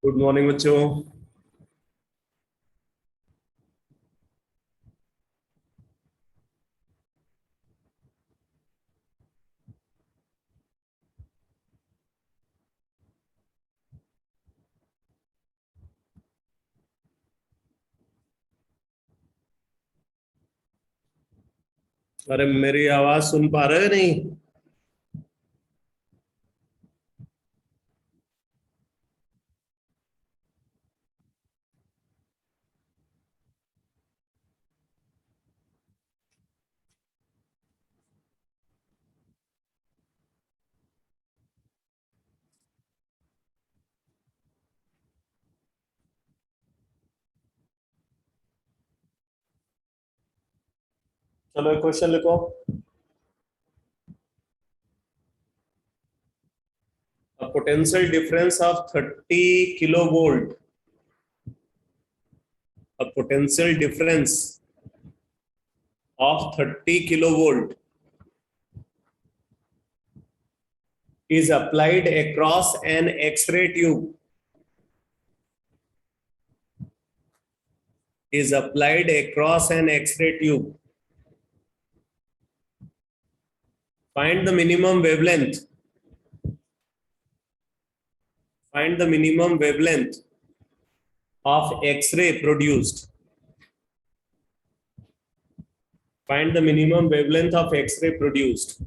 Good morning बच्चों। अरे मेरी आवाज सुन पा रहे हो नहीं? चलो एक क्वेश्चन लिखो। A potential difference of 30 kilovolt. A potential difference of 30 kilovolt is applied across an X-ray tube. Is applied across an X-ray tube. Find the minimum wavelength. Find the minimum wavelength of X-ray produced. Find the minimum wavelength of X-ray produced.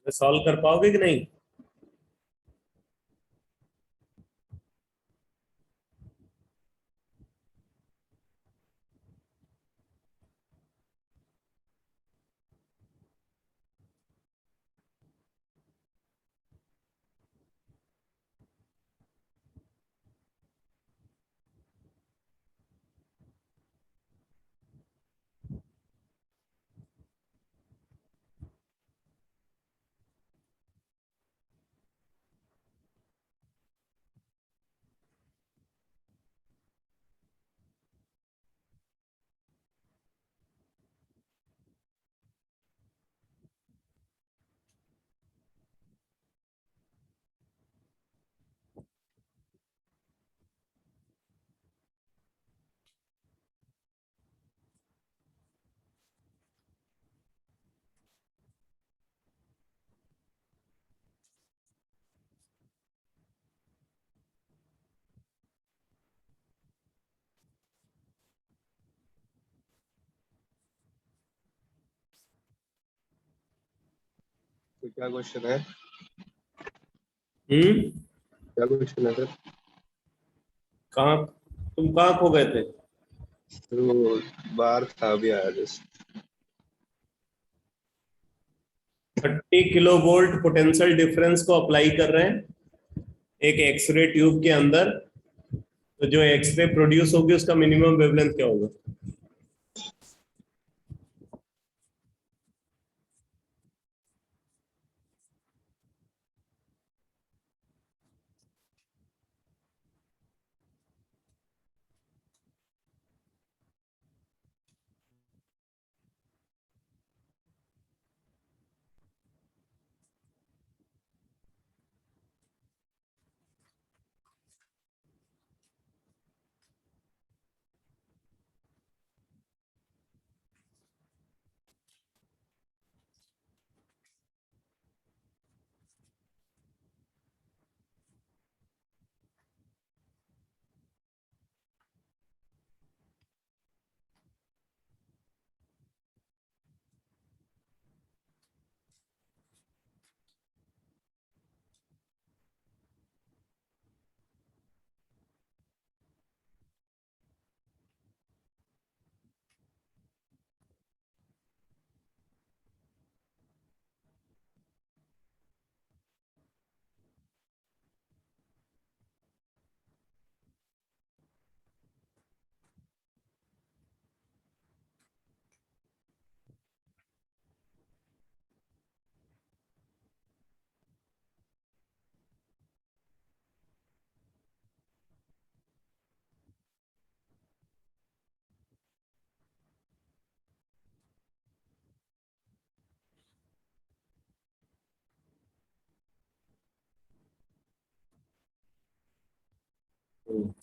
Solve कर पाओगे कि नहीं? तो क्या question है? क्या question है sir? कहाँ तुम कहाँ खो गए थे? तो बाहर था, अभी आया just. 30 kilo volt potential difference को अप्लाई कर रहे हैं एक एक्सरे ट्यूब के अंदर, तो जो एक्सरे प्रोड्यूस होगी उसका मिनिमम वेवलेंथ क्या होगा?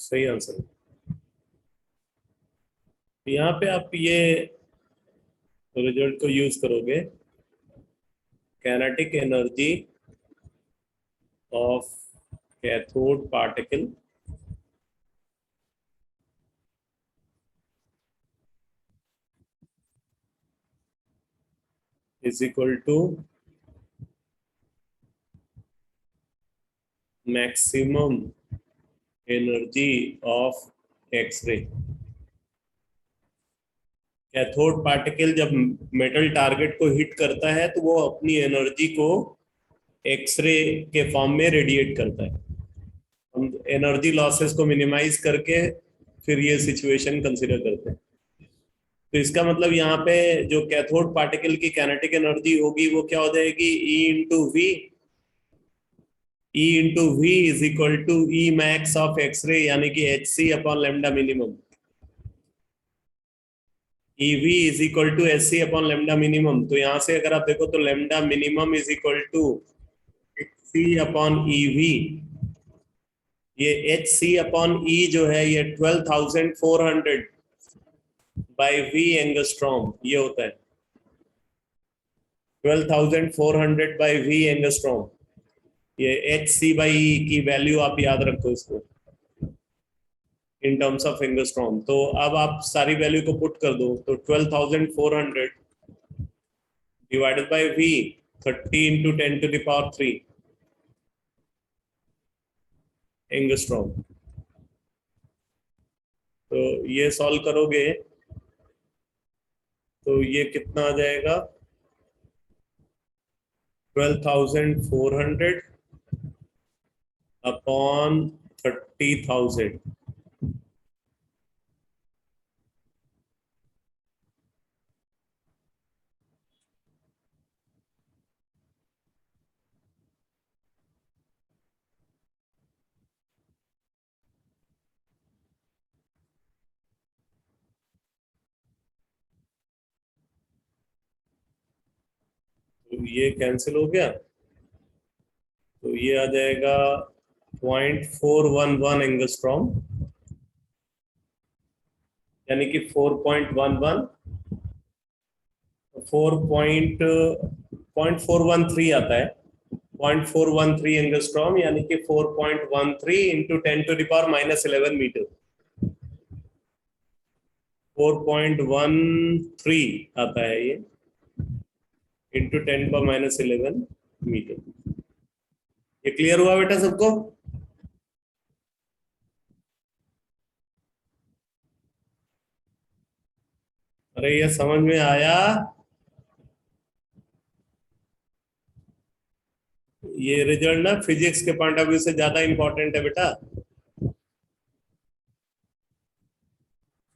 सही आंसर। यहाँ पे आप ये रिजल्ट को यूज करोगे, kinetic energy of cathode particle is equal to maximum energy of X-ray। Cathode particle जब मेटल टारगेट को हिट करता है तो वो अपनी एनर्जी को एक्सरे के फॉर्म में रेडिएट करता है। हम एनर्जी लॉसेस को मिनिमाइज करके फिर ये सिचुएशन कंसिडर करते हैं। तो इसका मतलब यहाँ पे जो कैथोड पार्टिकल की काइनेटिक एनर्जी होगी वो क्या हो जाएगी? E into V. E into V is equal to E max of x-ray, यानी कि HC upon lambda minimum. EV is equal to HC upon lambda minimum. तो यहां से अगर आप देखो तो lambda minimum is equal to HC upon EV। ये HC अपॉन E जो है ये 12,400 बाई V एंगस्ट्रॉम ये होता है। 12,400 बाई V एंगस्ट्रॉम। ये HC बाई E की वैल्यू आप याद रखो इसको इन टर्म्स ऑफ एंगस्ट्रॉम। तो अब आप सारी वैल्यू को पुट कर दो, तो 12,400 divided by V 30 into 10 to the power 3 angstrom. तो ये सॉल्व करोगे तो ये कितना आ जाएगा? 12,400 अपॉन 30,000। तो ये कैंसिल हो गया, तो ये आ जाएगा 0.411 एंगस्ट्रॉम, यानी कि 4.11 4.413 आता है। 0.413 एंगस्ट्रॉम यानी कि 4.13 into 10 to the power -11 metre. 4.13 आता है ये इंटू 10 पर -11 मीटर। ये क्लियर हुआ बेटा सबको? अरे ये समझ में आया? ये रिजल्ट ना फिजिक्स के पॉइंट ऑफ व्यू से ज्यादा इंपॉर्टेंट है बेटा।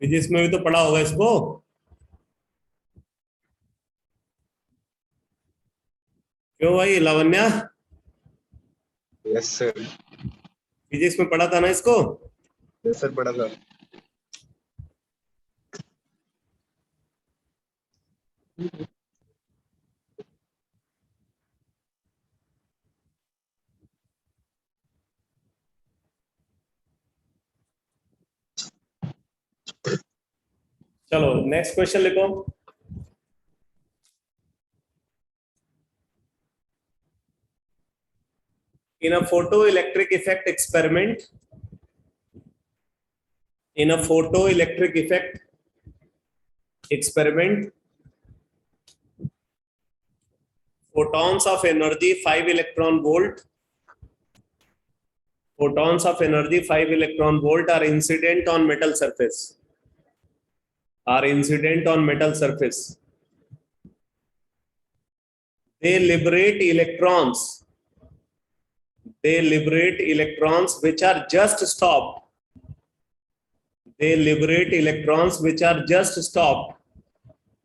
फिजिक्स में भी तो पढ़ा होगा इसको। क्यों भाई लावण्या, यस सर। फिजिक्स में पढ़ा था ना इसको। यस सर, पढ़ा था। चलो नेक्स्ट क्वेश्चन लिखो। In a photoelectric effect experiment, in a photoelectric effect experiment, photons of energy 5 electron volt, photons of energy 5 electron volt are incident on metal surface. Are incident on metal surface. They liberate electrons. They liberate electrons which are just stopped. They liberate electrons which are just stopped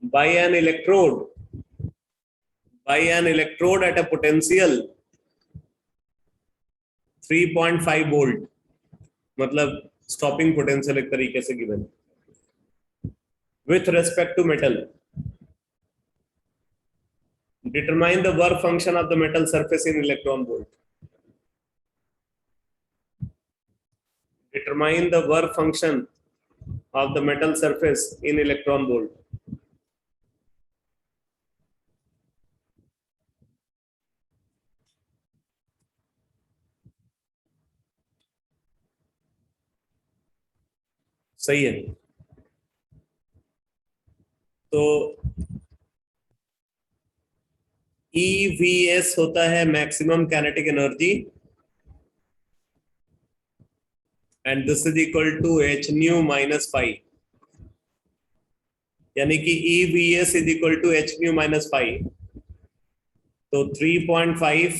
by an electrode at a potential 3.5 volt. मतलब stopping potential एक तरीके से given with respect to metal. Determine the work function of the metal surface in electron volt. Determine the work function of the metal surface in electron volt. सही है। तो EVS होता है maximum kinetic energy and this is equal to h nu minus five, यानी कि EVS is equal to h nu minus five. तो 3.5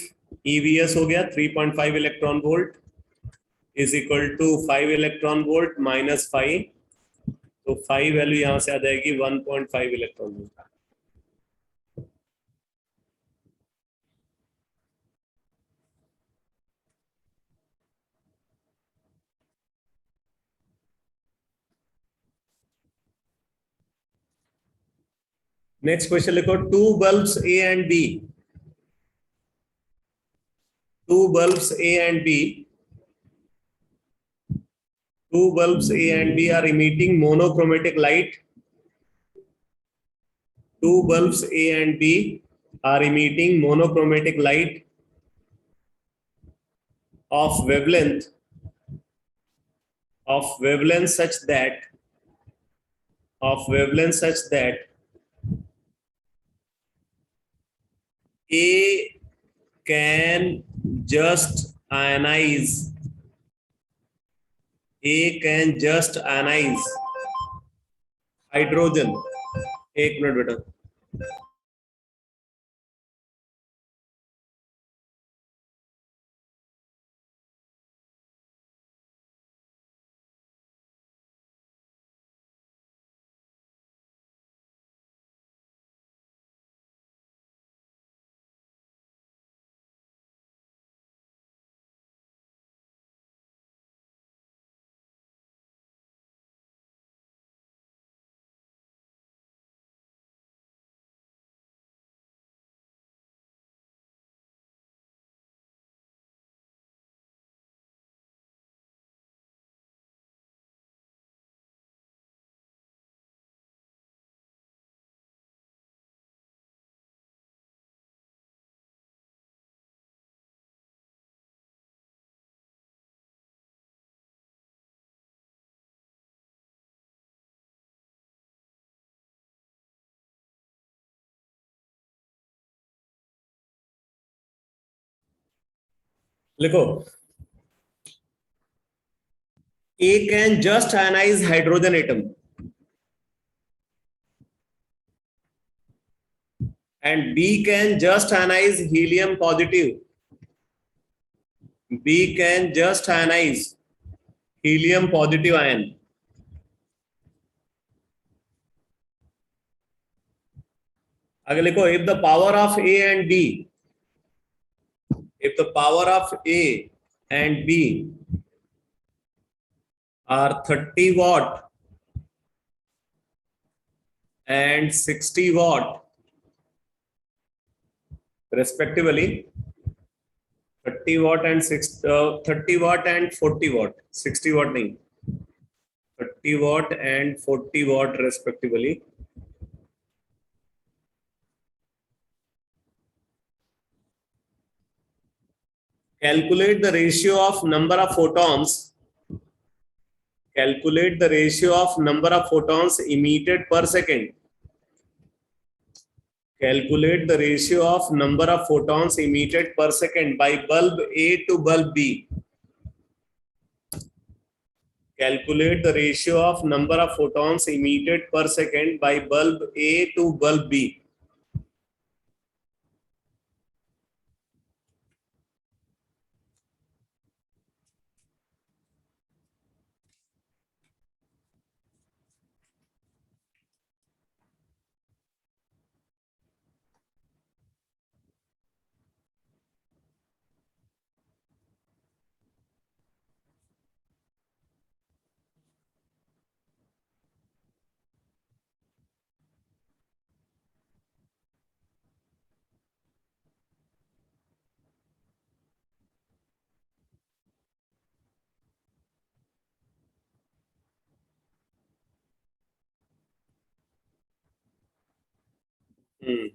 EVS हो गया, 3.5 electron volt is equal to 5 electron volt minus 5। तो 5 वैल्यू यहां से आ जाएगी 1.5 इलेक्ट्रॉन वोल्ट। नेक्स्ट क्वेश्चन लिखो। Two bulbs A and B, two bulbs A and B, two bulbs A and B are emitting monochromatic light. Two bulbs A and B are emitting monochromatic light of wavelength such that A can just ionize hydrogen. एक minute बेटा। लिखो। A can just ionize hydrogen atom and B can just ionize helium positive. B can just ionize helium positive ion. आगे लिखो, if the power of A and B, if the power of A and B are 30 watt and 60 watt respectively, 30 watt and 30 watt and 40 watt, 60 watt नहीं, 30 watt and 40 watt respectively. Calculate the ratio of number of photons. Calculate the ratio of number of photons emitted per second. Calculate the ratio of number of photons emitted per second by bulb A to bulb B. Calculate the ratio of number of photons emitted per second by bulb A to bulb B.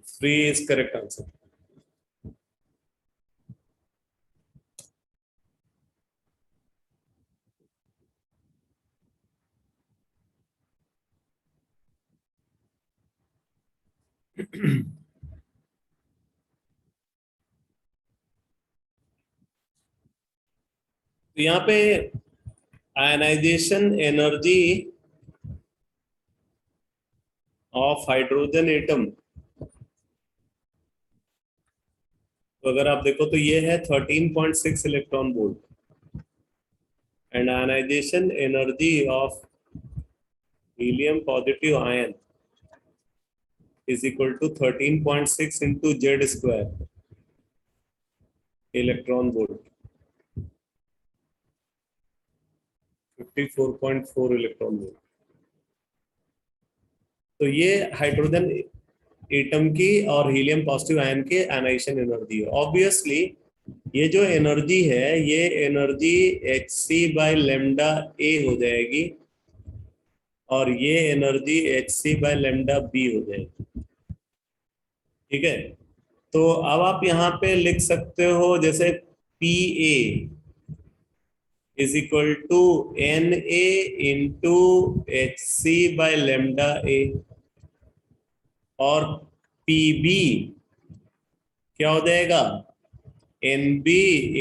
Three is correct answer. तो यहाँ पे ionisation energy of hydrogen atom, तो अगर आप देखो तो ये है 13.6 electron volt, and ionisation energy of helium positive ion is equal to 13.6 into Z square electron volt, 54.4 electron volt. तो ये हाइड्रोजन एटम की और हीलियम पॉजिटिव आयन के आयनाइजेशन एनर्जी है. ऑब्वियसली ये जो एनर्जी है ये एनर्जी hc/λ a हो जाएगी और ये एनर्जी hc/λ b हो जाएगी. ठीक है, तो अब आप यहाँ पे लिख सकते हो जैसे Pa is equal to Na into hc/λ a, और Pb क्या हो जाएगा, Nb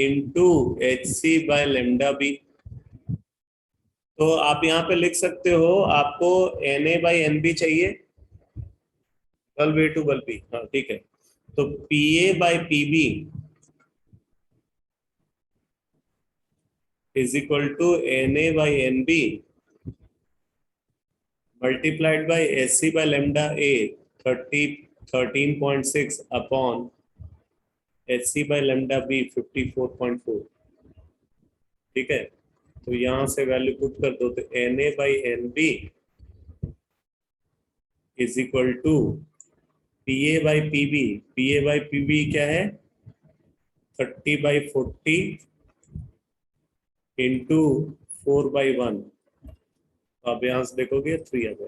into hc/λ b. तो आप यहाँ पे लिख सकते हो, आपको Na/Nb चाहिए, bulb A to bulb B. हाँ ठीक है, तो Pa/Pb is equal to Na/Nb multiplied by hc/λ a 13.6 upon hc/λ b 54.4. ठीक है, तो यहां से वैल्यू पुट कर दो तो Na/Nb is equal to Pa/Pb. Pa/Pb क्या है, 30/40 इंटू 4/1. आप यहां से देखोगे 3 आ जाएगा.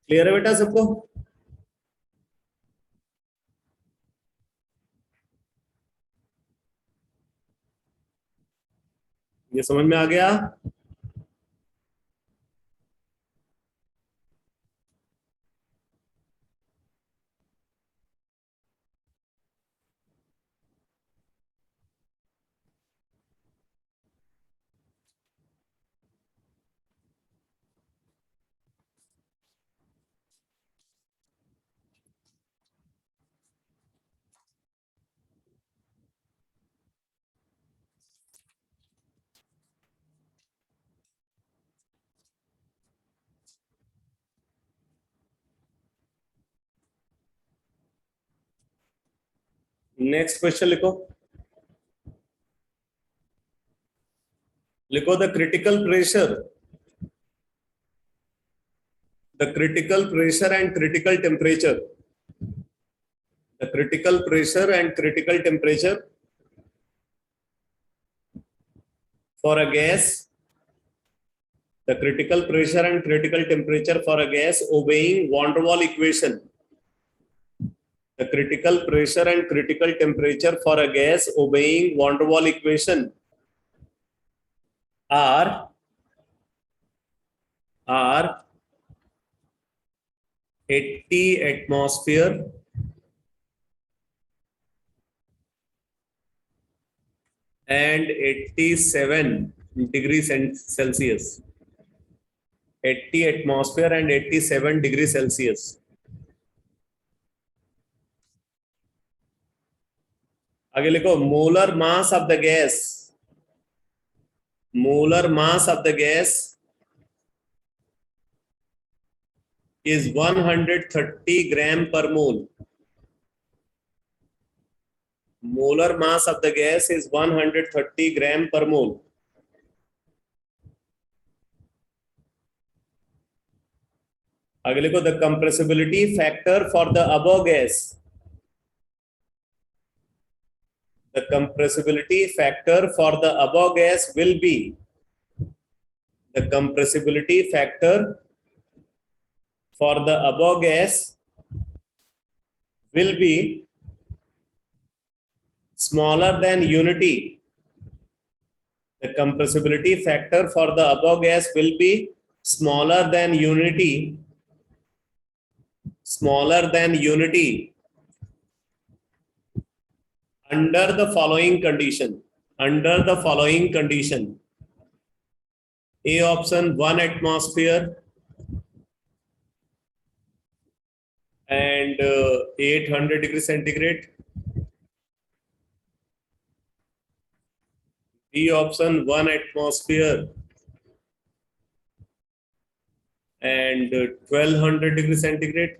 क्लियर है बेटा सबको? ये समझ में आ गया? नेक्स्ट क्वेश्चन लिखो। लिखो the critical pressure, the critical pressure and critical temperature, the critical pressure and critical temperature for a gas, the critical pressure and critical temperature for a gas obeying van der Waal equation. The critical pressure and critical temperature for a gas obeying van der Waal equation are 80 atmosphere and 87 degrees Celsius. 80 atmosphere and 87 degrees Celsius. आगे लिखो molar mass of the gas, molar mass of the gas is 130 gram per mole. Molar mass of the gas is 130 gram per mole. आगे लिखो the compressibility factor for the above gas. The compressibility factor for the above gas will be, the compressibility factor for the above gas will be smaller than unity. The compressibility factor for the above gas will be smaller than unity, smaller than unity under the following condition. Under the following condition: A option 1 atmosphere and 800 degree centigrade. B option 1 atmosphere and 1200 degree centigrade.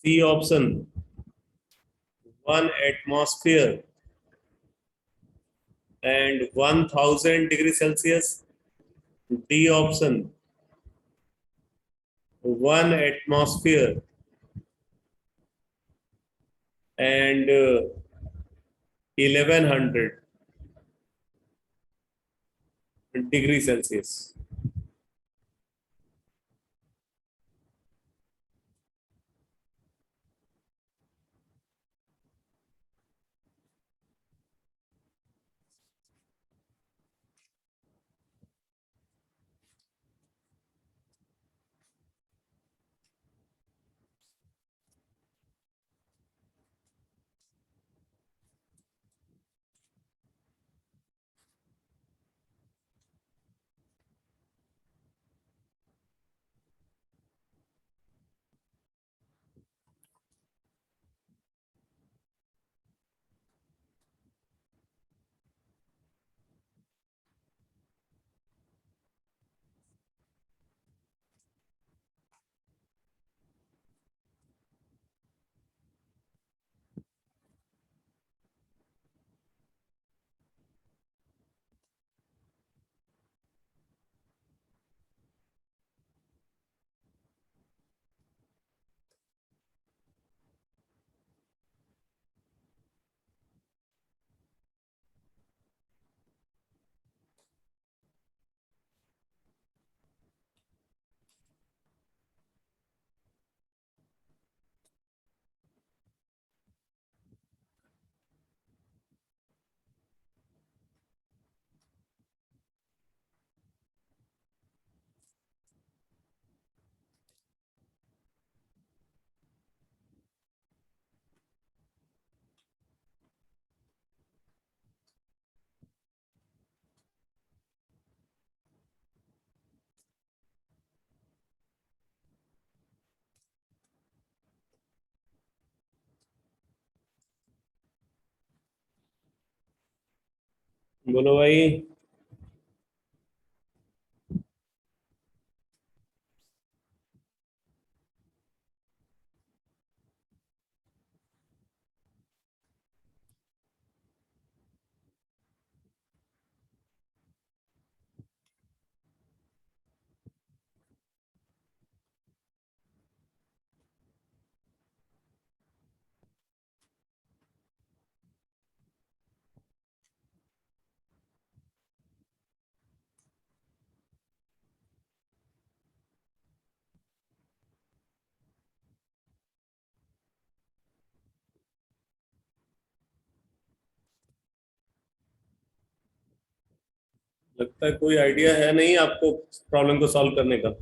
C option 1 atmosphere and 1000 degree Celsius. D option 1 atmosphere and 1100 degree Celsius. बोलो भाई। लगता है कोई idea है नहीं आपको problem को solve करने का।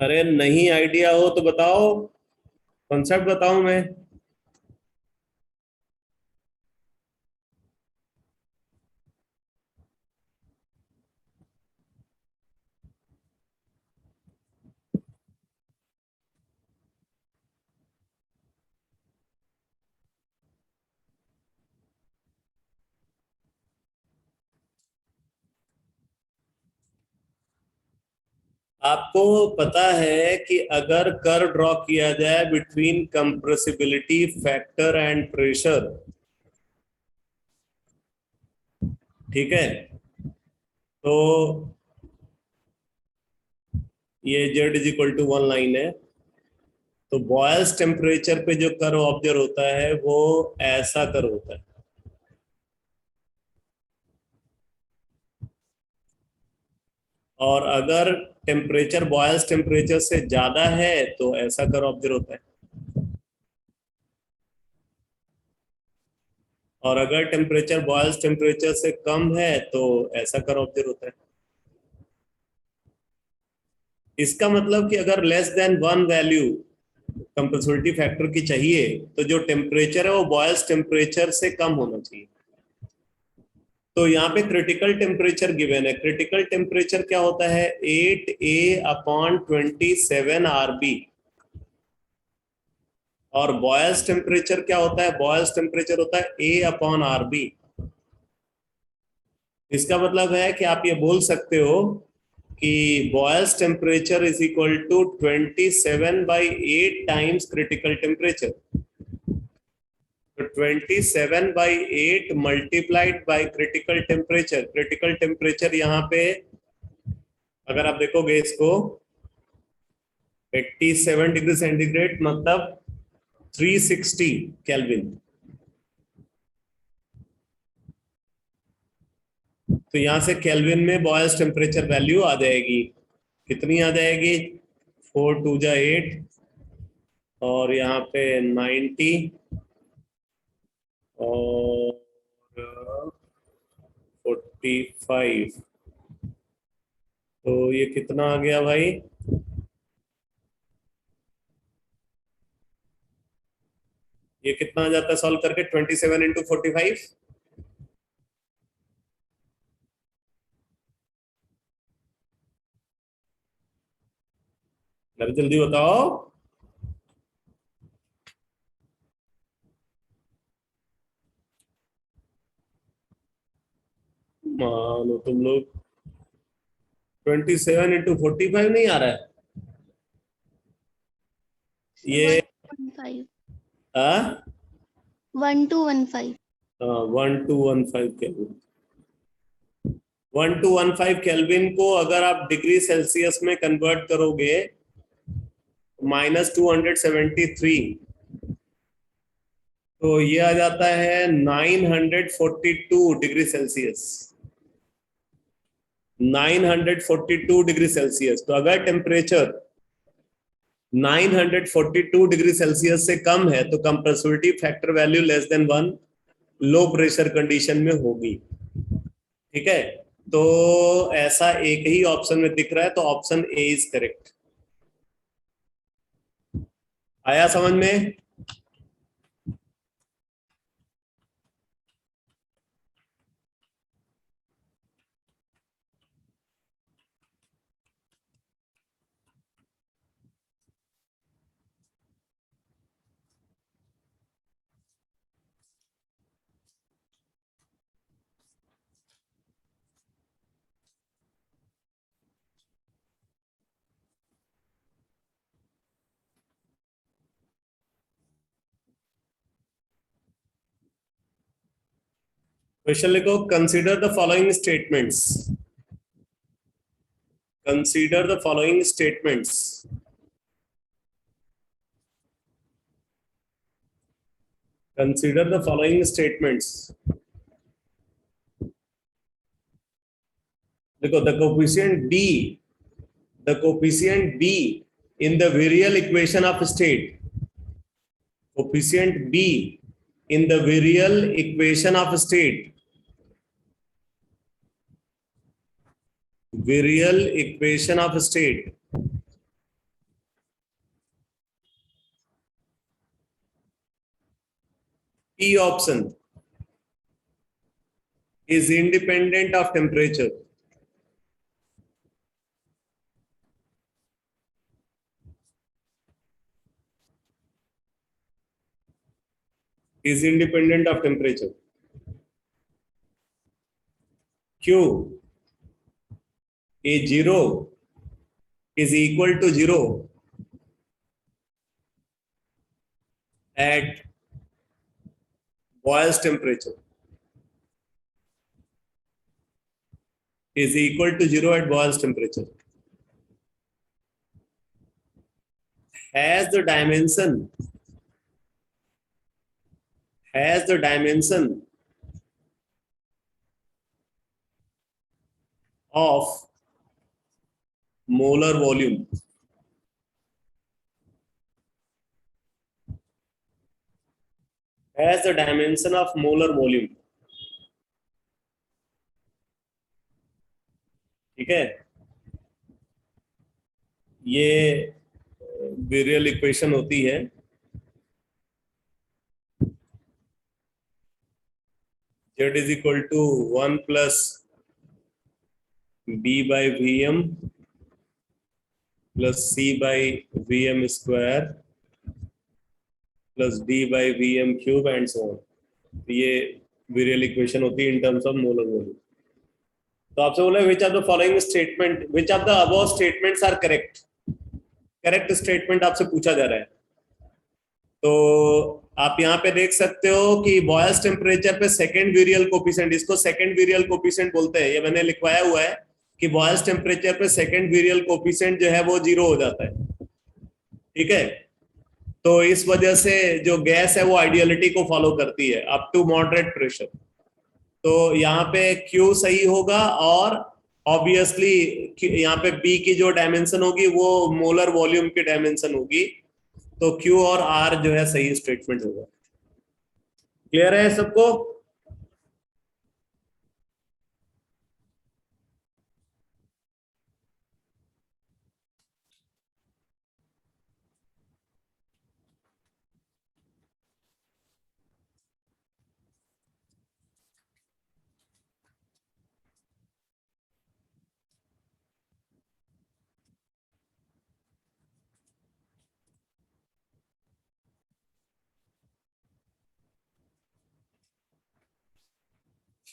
अरे नहीं आइडिया हो तो बताओ, कॉन्सेप्ट बताऊं मैं। आपको पता है कि अगर कर्व ड्रॉ किया जाए between compressibility factor and pressure, ठीक है, तो ये z is equal to 1 line है, तो बॉयल्स टेम्परेचर पे जो कर्व ऑब्जर्व होता है वो ऐसा कर्व होता है। और अगर टेम्परेचर बॉयल्स टेम्परेचर से ज्यादा है तो ऐसा कर्व ऑब्जर्व होता है। और अगर टेम्परेचर बॉयल्स टेम्परेचर से कम है तो ऐसा कर्व ऑब्जर्व होता है। इसका मतलब कि अगर less than 1 value compressibility factor की चाहिए तो जो टेम्परेचर है वो बॉयल्स टेम्परेचर से कम होना चाहिए। तो यहाँ पे क्रिटिकल टेम्परेचर गिवन है। क्रिटिकल टेम्परेचर क्या होता है? 8a/27 RB। और बॉयल्स टेम्परेचर क्या होता है? बॉयल्स टेम्परेचर होता है A/RB। इसका मतलब है कि आप ये बोल सकते हो कि Boyle's temperature is equal to 27/8 times critical temperature. तो 27/8 multiplied by critical temperature. Critical temperature यहाँ पे अगर आप देखोगे इसको 87 डिग्री सेंटीग्रेड मतलब 360 केल्विन। तो यहां से केल्विन में बॉयल्स टेम्परेचर वैल्यू आ जाएगी। कितनी आ जाएगी? 4 2 8 और यहाँ पे 90 और 45। तो ये कितना आ गया भाई? ये कितना आ जाता है सॉल्व करके? 27 × 45। जल्दी जल्दी बताओ। मानो तुम लोग 27 × 45 नहीं आ रहा है ये? 1:15 हाँ, 1:15 1215 केल्विन। 1215 को अगर आप डिग्री सेल्सियस में कन्वर्ट करोगे -273, तो ये आ जाता है 942 डिग्री सेल्सियस। 942 degree Celsius. तो अगर टेम्परेचर 942 डिग्री सेल्सियस से कम है तो compressibility factor value less than 1 low pressure condition में होगी। ठीक है, तो ऐसा एक ही ऑप्शन में दिख रहा है, तो ऑप्शन ए इज करेक्ट। आया समझ में? क्वेश्चन लिखो, consider the following statements, consider the following statements, consider the following statements. देखो, the coefficient B in the virial equation of state, coefficient B in the virial equation of state, virial equation of state, P option is independent of temperature. Is independent of temperature. Q is 0 is equal to 0 at Boyle's temperature, is equal to 0 at Boyle's temperature. Has the dimension of molar volume. Has the dimension of molar volume. ठीक है, ये virial equation होती है. Z is equal to 1 plus B by Vm plus C by Vm square plus D by Vm cube and so on. ये virial equation होती है in terms of molar volume. तो आपसे बोला which of the following statement, which of the above statements are correct. Correct statement आपसे पूछा जा रहा है. तो आप यहाँ पे देख सकते हो कि बॉयल्स टेम्परेचर पे सेकंड विरियल कोफिशिएंट, इसको सेकंड विरियल कोफिशिएंट बोलते हैं. ये मैंने लिखवाया हुआ है कि बॉयल्स टेम्परेचर पे सेकंड विरियल कोफिशिएंट जो है वो 0 हो जाता है. ठीक है, तो इस वजह से जो गैस है वो आइडियलिटी को फॉलो करती है अप टू मॉडरेट प्रेशर. तो यहाँ पे Q सही होगा और ऑब्वियसली यहाँ पे B की जो डायमेंशन होगी वो मोलर वॉल्यूम की डायमेंशन होगी. तो Q और R जो है सही स्टेटमेंट होगा. क्लियर है सबको?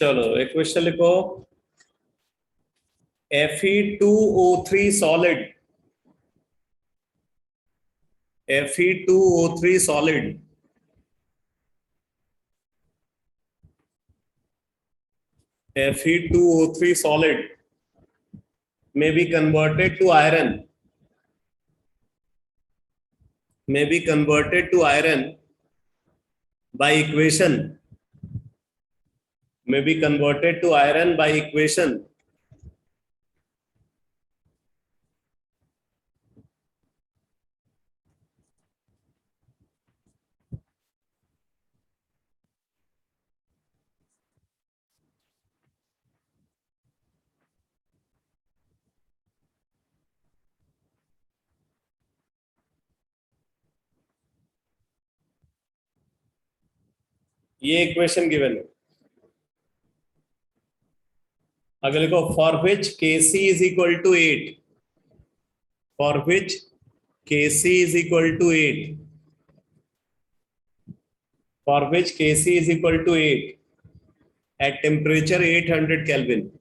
चलो एक क्वेश्चन लिखो, Fe2O3 solid, Fe2O3 solid Fe2O3 solid may be converted to iron, by equation, ये इक्वेशन गिवन है. अगर लिखो for which Kc is equal to 8, for which Kc is equal to 8, for which Kc is equal to 8 at temperature 800 Kelvin,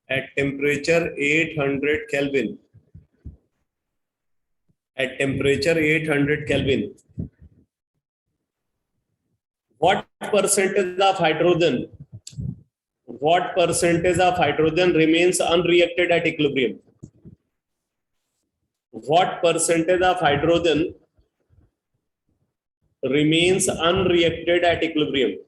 at temperature 800 Kelvin, at temperature 800 Kelvin, what percentage of hydrogen remains unreacted at equilibrium? What percentage of hydrogen remains unreacted at equilibrium?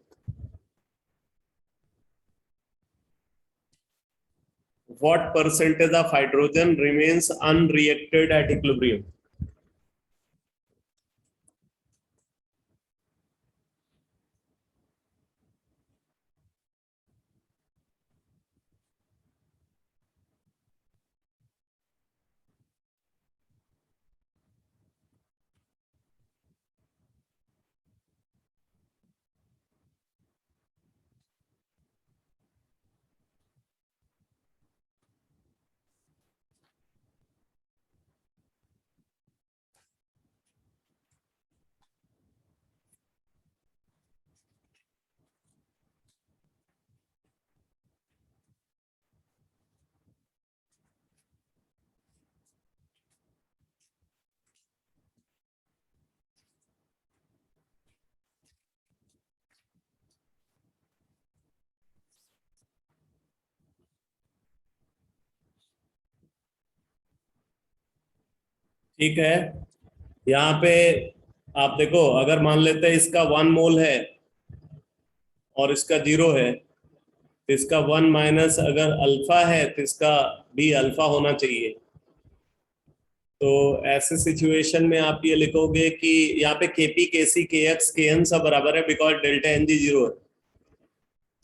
What percentage of hydrogen remains unreacted at equilibrium? ठीक है, यहाँ पे आप देखो, अगर मान लेते हैं इसका 1 मोल है और इसका 0 है, तो इसका 1 माइनस अगर अल्फा है तो इसका भी अल्फा होना चाहिए। तो ऐसे सिचुएशन में आप ये लिखोगे कि यहाँ पे केपी केसी के एक्स के एन सब बराबर है, बिकॉज डेल्टा एन जी 0 है।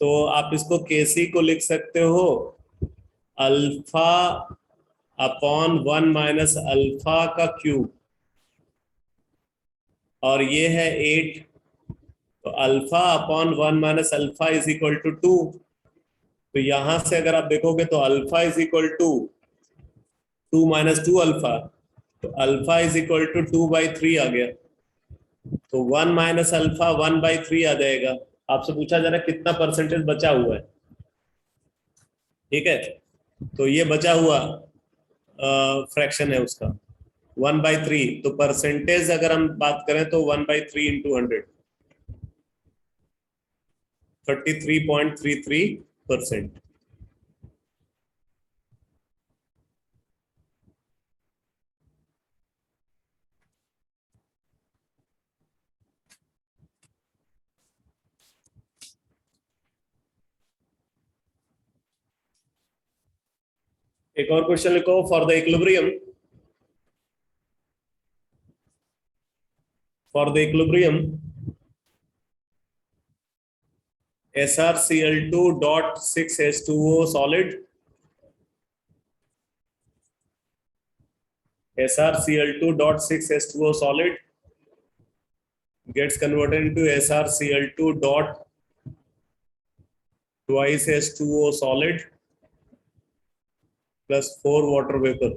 तो आप इसको केसी को लिख सकते हो अल्फा अपॉन 1 माइनस अल्फा का क्यूब, और ये है 8, तो alpha upon 1 minus alpha is equal to 2। तो यहां से अगर आप देखोगे तो alpha is equal to 2 minus 2 alpha, तो अल्फा इज इक्वल टू 2/3 आ गया। तो 1 माइनस अल्फा 1/3 आ जाएगा। आपसे पूछा जा रहा है कितना परसेंटेज बचा हुआ है, ठीक है, तो ये बचा हुआ फ्रैक्शन है उसका 1/3। तो परसेंटेज अगर हम बात करें तो 1/3 इंटू 100, 33.33%। एक और क्वेश्चन लिखो, for the equilibrium SrCl2.6H2O solid gets converted into SrCl2.2H2O solid plus 4 water vapor.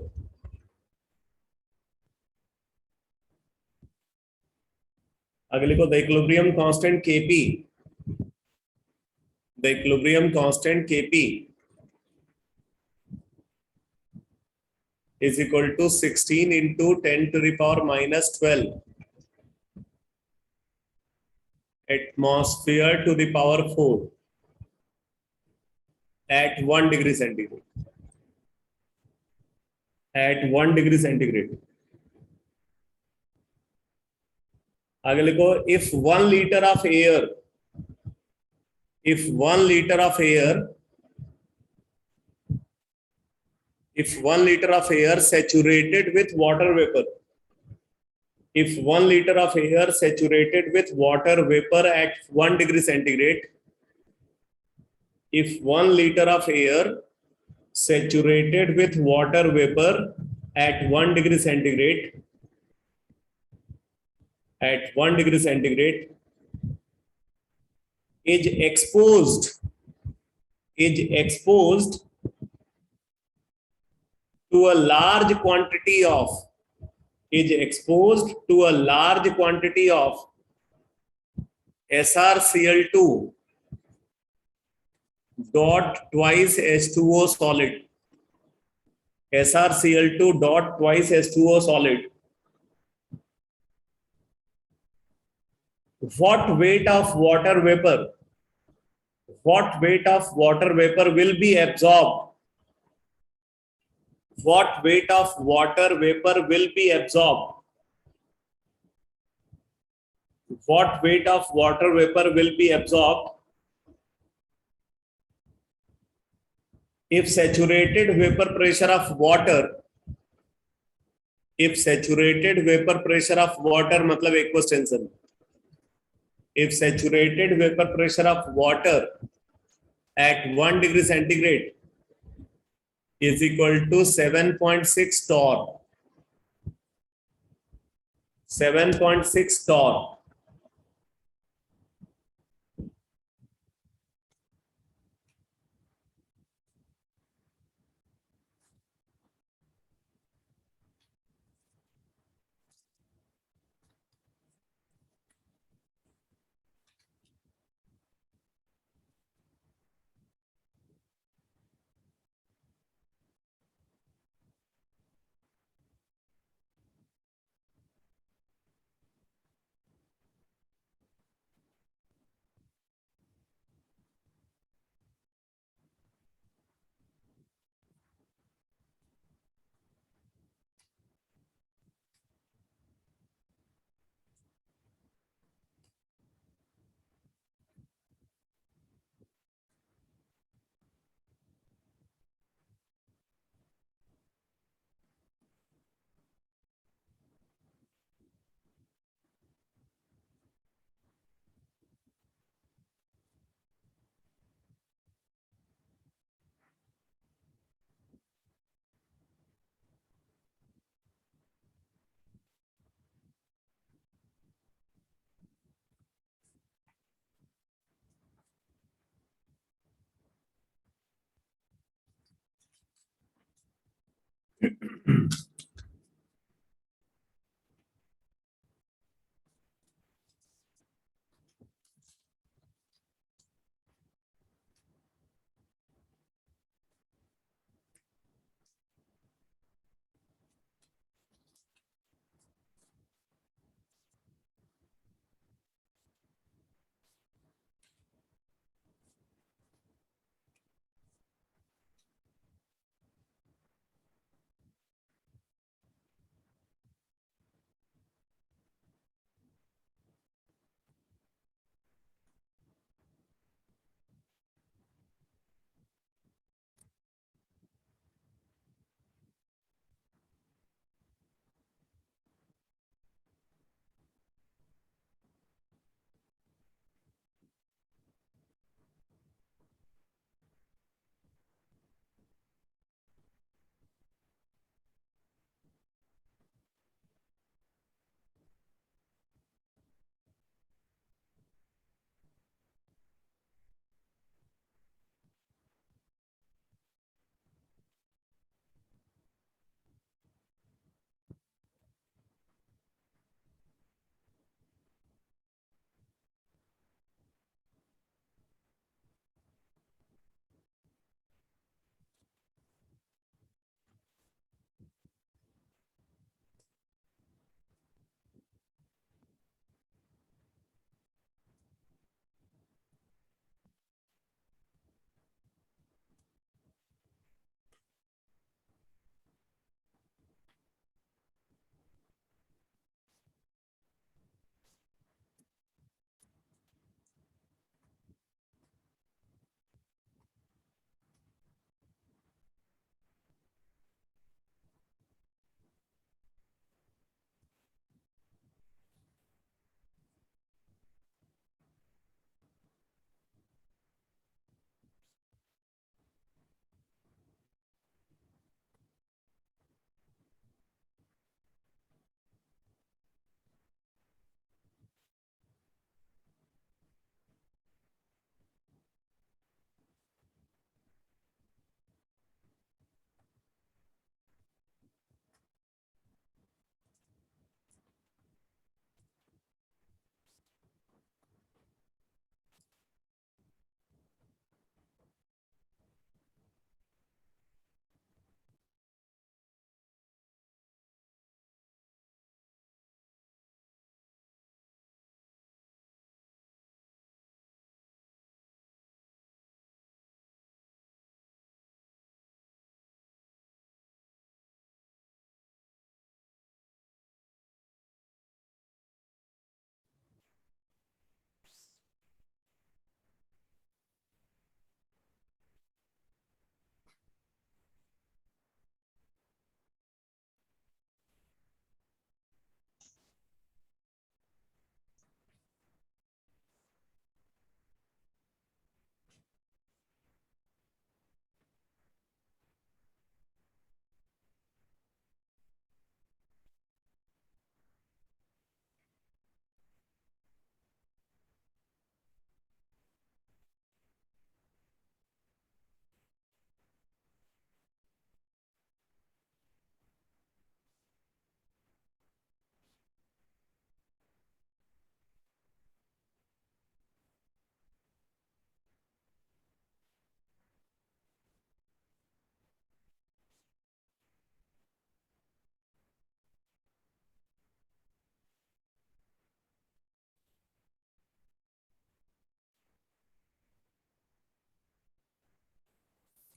अगले को the equilibrium constant Kp, the equilibrium constant Kp is equal to 16 into 10 to the power minus 12 atmosphere to the power 4 at 1 degree centigrade. At 1 degree centigrade. आगे लिखो, if 1 liter of air saturated with water vapor, if 1 liter of air saturated with water vapor at 1 degree centigrade, if 1 liter of air saturated with water vapor at 1 degree centigrade, is exposed to a large quantity of SrCl2 dot twice H2O solid, SrCl2 dot twice H2O solid, what weight of water vapor, what weight of water vapor will be absorbed, what weight of water vapor will be absorbed, what weight of water vapor will be absorbed if saturated vapor pressure of water, if saturated vapor pressure of water मतलब एक question, if saturated vapor pressure of water at 1 degree centigrade is equal to 7.6 torr, 7.6 torr,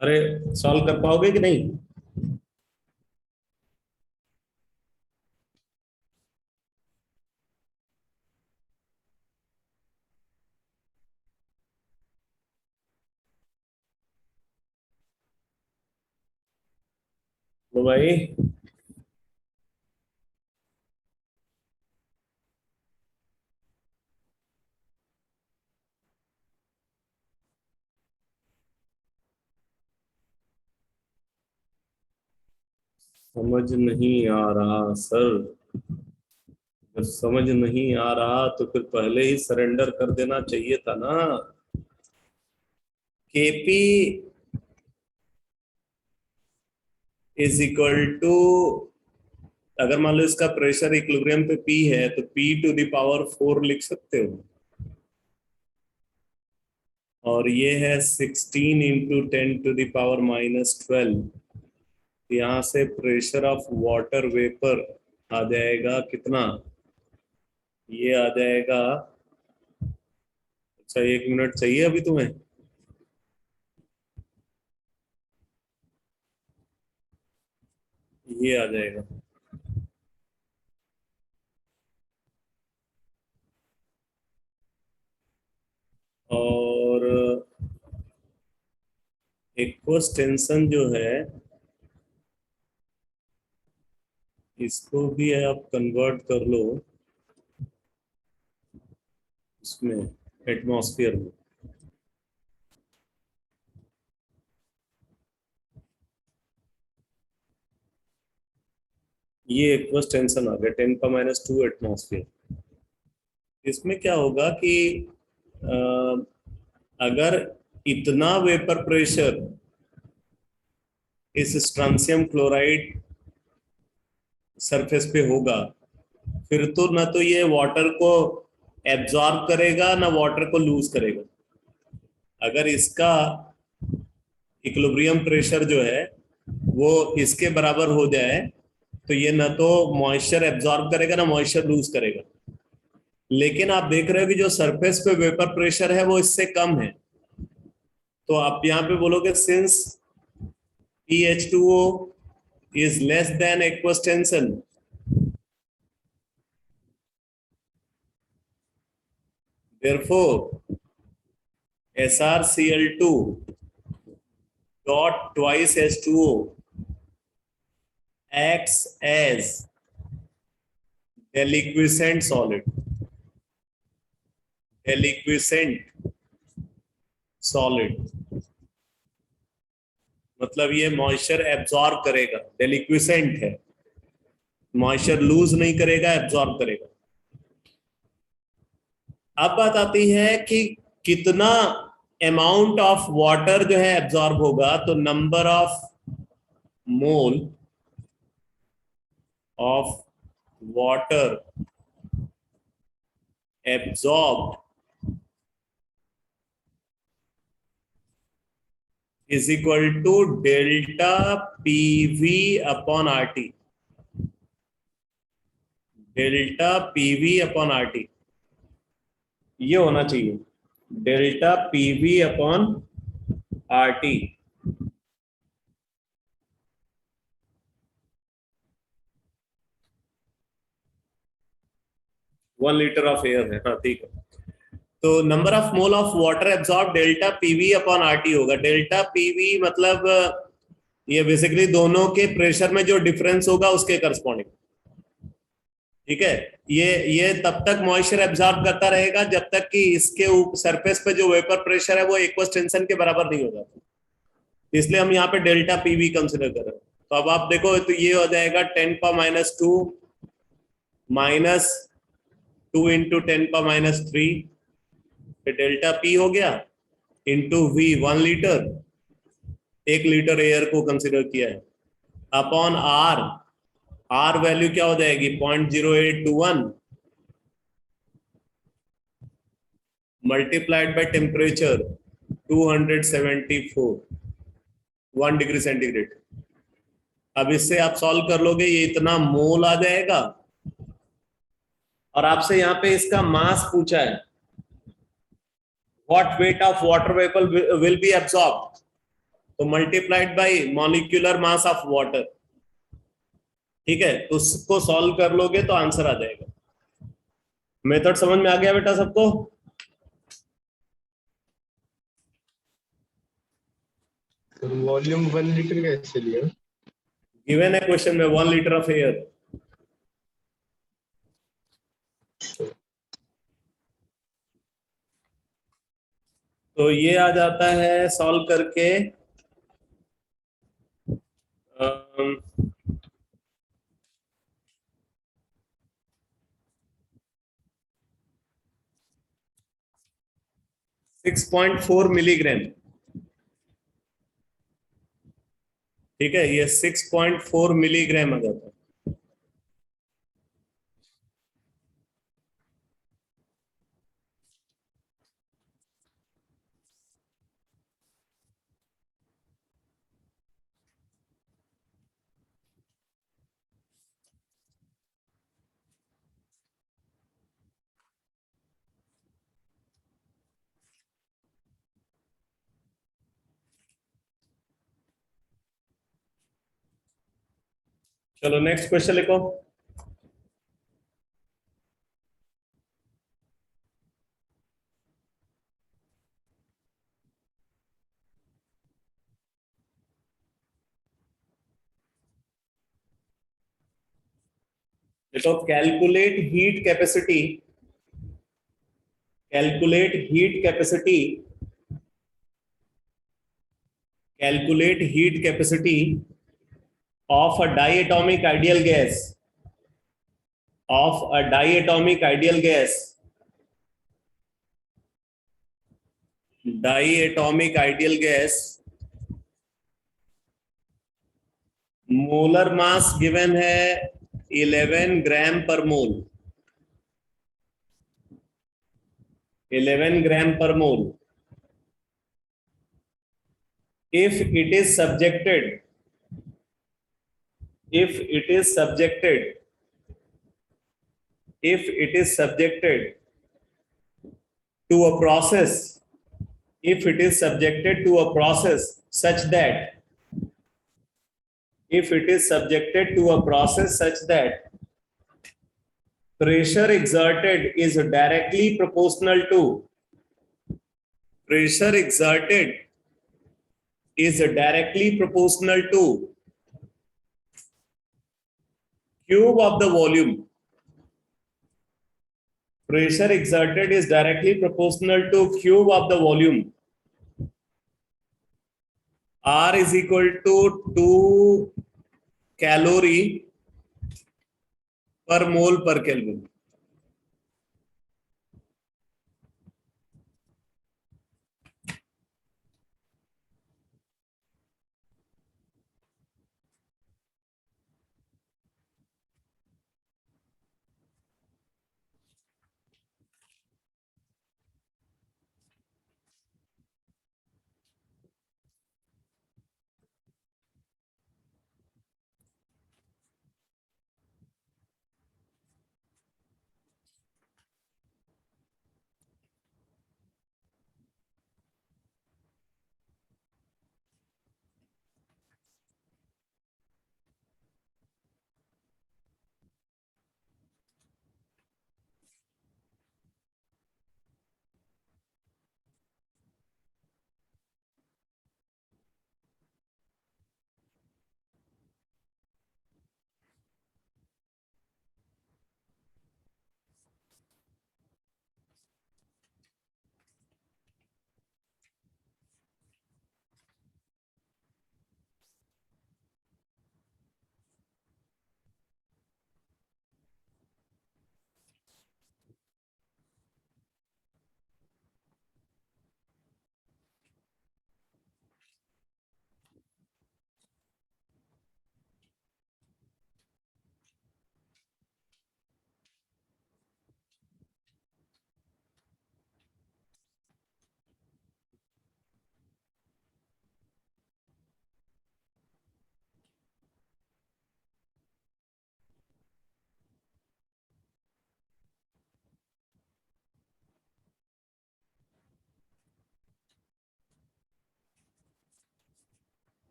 अरे solve कर पाओगे कि नहीं? तो भाई समझ नहीं आ रहा सर। जब समझ नहीं आ रहा तो फिर पहले ही सरेंडर कर देना चाहिए था ना। केपी इज इक्वल टू, अगर मान लो इसका प्रेशर इक्विलिब्रियम पे पी है तो पी टू द पावर 4 लिख सकते हो। और ये है 16 इंटू 10⁻⁻12। यहाँ से प्रेशर ऑफ वाटर वेपर आ जाएगा कितना? ये आ जाएगा, अच्छा 1 मिनट चाहिए अभी तुम्हें। ये आ जाएगा और एक्वस टेंशन जो है इसको भी आप कन्वर्ट कर लो इसमें, एटमॉस्फेयर में। ये एक्वस टेंशन आ गया 10⁻² एटमॉस्फेयर। इसमें क्या होगा कि अगर इतना वेपर प्रेशर इस स्ट्रांसियम क्लोराइड सरफेस पे होगा, फिर तो ना तो ये वाटर को एब्जॉर्ब करेगा ना वाटर को लूज करेगा। अगर इसका इक्विलिब्रियम प्रेशर जो है वो इसके बराबर हो जाए तो ये ना तो मॉइस्चर एब्जॉर्ब करेगा ना मॉइस्चर लूज करेगा। लेकिन आप देख रहे हो कि जो सरफेस पे वेपर प्रेशर है वो इससे कम है, तो आप यहाँ पे बोलोगे since PH2O is less than aqueous tension, therefore SrCl2 dot twice H2O acts as deliquescent solid. Deliquescent solid मतलब ये मॉइस्चर एब्जॉर्ब करेगा, डेलिक्विसेंट है, मॉइस्चर लूज नहीं करेगा, एब्जॉर्ब करेगा। अब बात आती है कि कितना अमाउंट ऑफ वाटर जो है एब्जॉर्ब होगा, तो number of mole of water absorbed is equal to delta PV upon RT. Delta PV upon RT ये होना चाहिए, delta PV upon RT। 1 litre of air है, हाँ ठीक है। तो number of mole of water absorb delta PV upon RT होगा। Delta PV मतलब ये बेसिकली दोनों के प्रेशर में जो डिफरेंस होगा उसके करस्पॉन्डिंग, ठीक है। ये तब तक मॉइस्चर एब्जॉर्ब करता रहेगा जब तक कि इसके सरफेस पे जो वेपर प्रेशर है वो एक्वस टेंशन के बराबर नहीं हो जाता, इसलिए हम यहाँ पे डेल्टा PV कंसिडर कर रहे हैं। तो अब आप देखो तो ये हो जाएगा 10⁻² माइनस 2 इंटू 10⁻³ डेल्टा P हो गया into V 1 litre, 1 litre air को कंसिडर किया है, अपॉन R वैल्यू क्या हो जाएगी 0.0821 multiplied by temperature 274 1 degree centigrade. अब इससे आप सॉल्व कर लोगे, ये इतना मोल आ जाएगा। और आपसे यहाँ पे इसका मास पूछा है, what weight of water vapour will be absorbed, तो multiplied by molecular mass of water. ठीक है, तो उसको सॉल्व कर लोगे तो आंसर आ जाएगा। मेथड समझ में आ गया बेटा सबको? तो वॉल्यूम 1 लीटर कैसे लिया? गिवन है क्वेश्चन में 1 लीटर ऑफ एयर। तो ये आ जाता है सॉल्व करके 6.4 मिलीग्राम। ठीक है, ये 6.4 मिलीग्राम आ जाता है। चलो नेक्स्ट क्वेश्चन लिखो। देखो, calculate heat capacity calculate heat capacity of a diatomic ideal gas diatomic ideal gas molar mass given है 11 ग्राम पर मोल। 11 ग्राम पर मोल। if it is subjected if it is subjected if it is subjected to a process if it is subjected to a process such that if it is subjected to a process such that pressure exerted is directly proportional to pressure exerted is directly proportional to cube of the volume. Pressure exerted is directly proportional to cube of the volume. R is equal to 2 calorie per mole per Kelvin.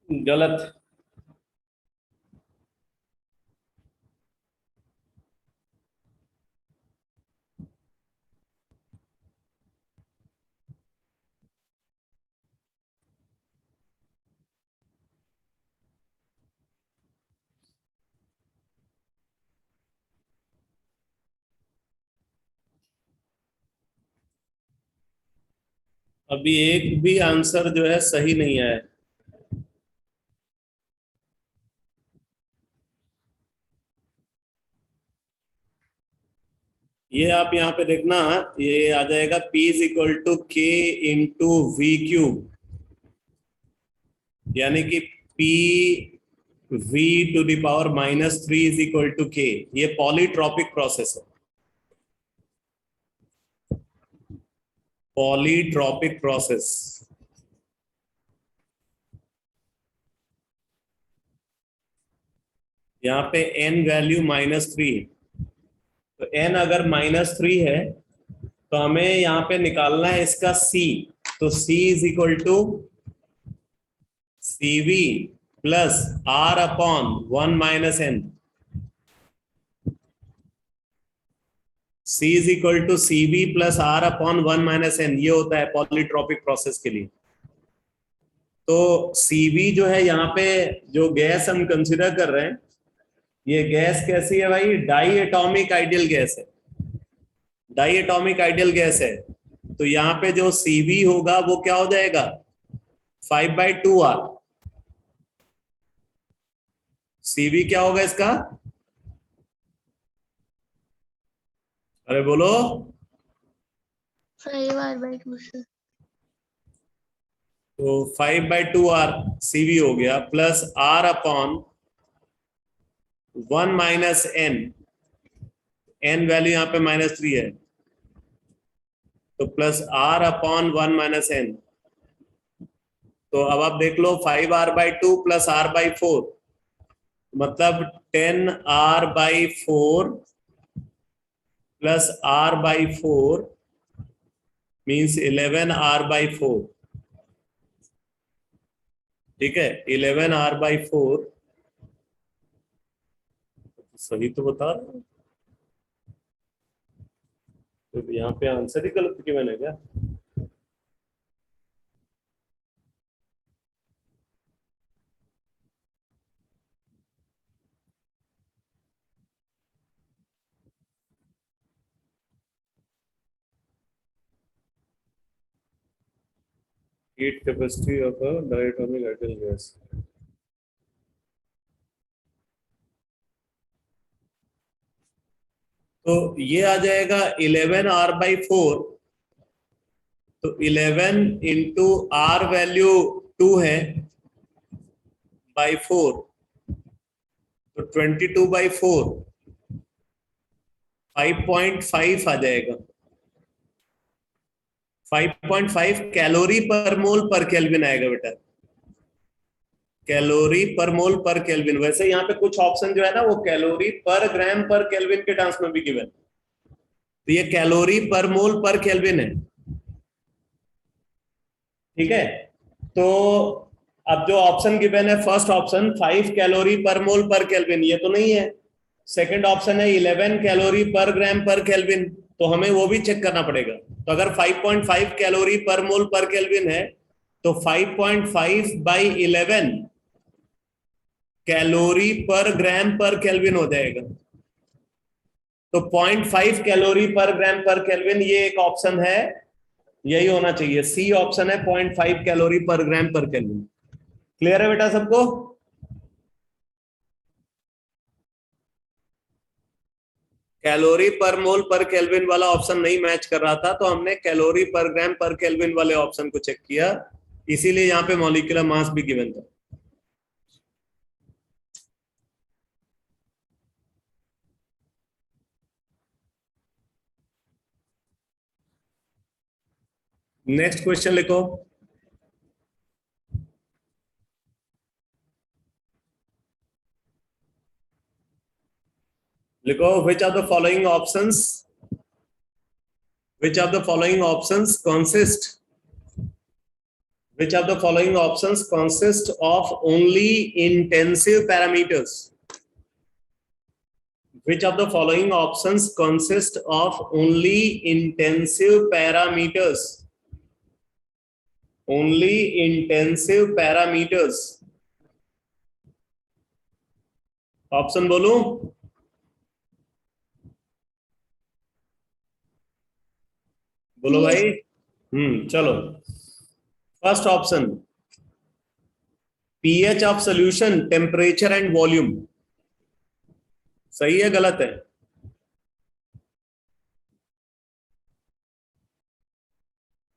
गलत। अभी एक भी answer जो है सही नहीं आया। ये आप यहाँ पे देखना, ये आ जाएगा P is equal to K into V cube, यानी कि P V to the power -3 is equal to K. ये पॉलीट्रॉपिक प्रोसेस है, पॉलीट्रॉपिक प्रोसेस। यहाँ पे n वैल्यू -3 है, तो n अगर -3 है तो हमें यहाँ पे निकालना है इसका c। तो c is equal to CV plus R upon 1 minus n। C is equal to CV plus R upon 1 minus n, ये होता है पॉलीट्रॉपिक प्रोसेस के लिए। तो CV जो है यहाँ पे जो गैस हम कंसिडर कर रहे हैं, ये गैस कैसी है भाई? डाई एटॉमिक आइडियल गैस है, डाई एटॉमिक आइडियल गैस है। तो यहाँ पे जो CV होगा वो क्या हो जाएगा? 5/2R। CV क्या होगा इसका? अरे बोलो। 5R/2 sir. तो 5/2R CV हो गया, plus R upon 1 minus n। n value यहाँ पे -3 है, तो plus R upon 1 minus n। तो अब आप देख लो 5R/2 प्लस R/4, मतलब 10R/4 plus R/4 means 11R/4। ठीक है, 11R/4 सही तो बता रहा हूं। तो यहाँ पे आंसर ही गलत क्यों मैंने क्या? Heat capacity of a diatomic ideal gas। तो ये आ जाएगा 11R/4। तो 11 इंटू R वैल्यू 2 है बाई 4, तो 22/4 5.5 आ जाएगा। 5.5 कैलोरी पर मोल पर केल्विन आएगा बेटा, कैलोरी पर मोल पर केल्विन। वैसे यहाँ पे कुछ ऑप्शन जो है ना वो कैलोरी पर ग्राम पर केल्विन के टर्म्स में भी गिवन, तो ये कैलोरी पर मोल पर केल्विन है। ठीक है, तो अब जो ऑप्शन गिवन है फर्स्ट ऑप्शन 5 कैलोरी पर मोल पर केल्विन, ये तो नहीं है। सेकंड ऑप्शन है 11 कैलोरी पर ग्राम पर केल्विन, तो हमें वो भी चेक करना पड़ेगा। तो अगर 5.5 कैलोरी पर मोल पर केल्विन है तो 5.5/11 कैलोरी पर ग्राम पर केल्विन हो जाएगा। तो 0.5 कैलोरी पर ग्राम पर केल्विन ये एक ऑप्शन है, यही होना चाहिए। सी ऑप्शन है 0.5 कैलोरी पर ग्राम पर केल्विन। क्लियर है बेटा सबको? कैलोरी पर मोल पर केल्विन वाला ऑप्शन नहीं मैच कर रहा था, तो हमने कैलोरी पर ग्राम पर केल्विन वाले ऑप्शन को चेक किया, इसीलिए यहाँ पे मॉलिक्यूलर मास भी गिवन था। नेक्स्ट क्वेश्चन लिखो। लिखो which of the following options consist Which of the following options consist of only intensive parameters? Which of the following options consist of only intensive parameters? Only intensive parameters. Option बोलूं? बोलो Yes. भाई। चलो। First option, pH of solution, temperature and volume. सही है गलत है?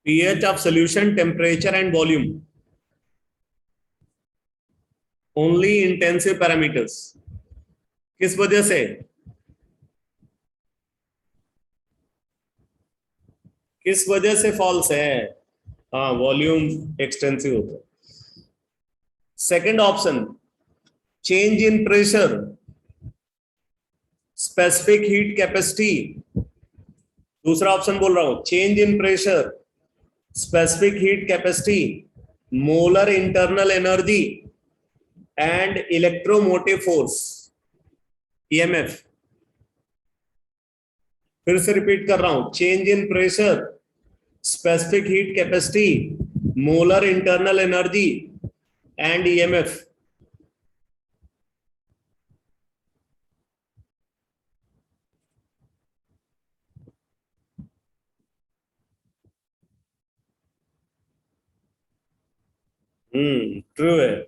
pH of solution, temperature and volume, only intensive parameters। किस वजह से? किस वजह से फॉल्स है? हाँ, वॉल्यूम एक्सटेंसिव होता है। Second option, change in pressure, specific heat capacity. दूसरा ऑप्शन बोल रहा हूं, change in pressure, specific heat capacity, molar internal energy and electromotive force, EMF। फिर से रिपीट कर रहा हूं, change in pressure, specific heat capacity, molar internal energy and EMF। True है।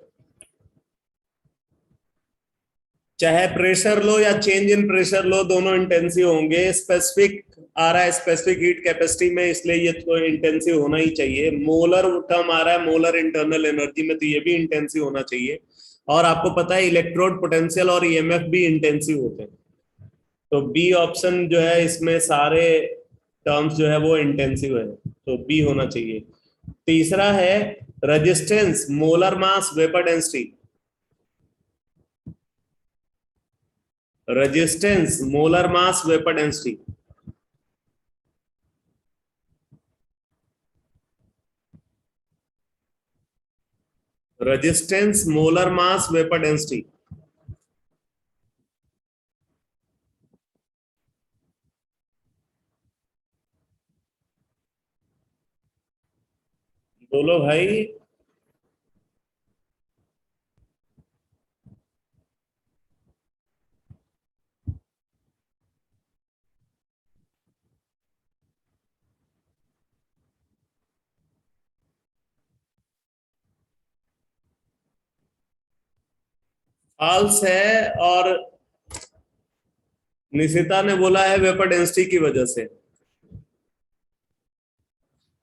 चाहे प्रेशर लो या चेंज इन प्रेशर लो, दोनों intensive होंगे। स्पेसिफिक आ रहा है स्पेसिफिक हीट कैपेसिटी में, इसलिए ये तो इंटेंसिव होना ही चाहिए। मोलर टर्म आ रहा है मोलर इंटरनल एनर्जी में, तो ये भी इंटेंसिव होना चाहिए। और आपको पता है इलेक्ट्रोड पोटेंशियल और EMF भी इंटेंसिव होते हैं। तो बी ऑप्शन जो है, इसमें सारे टर्म्स जो है वो इंटेंसिव है, तो बी होना चाहिए। तीसरा है resistance, molar mass, vapour density. Resistance, molar mass, vapour density. Resistance, molar mass, vapour density. बोलो भाई। फॉल्स है, और निशिता ने बोला है वेपर डेंसिटी की वजह से।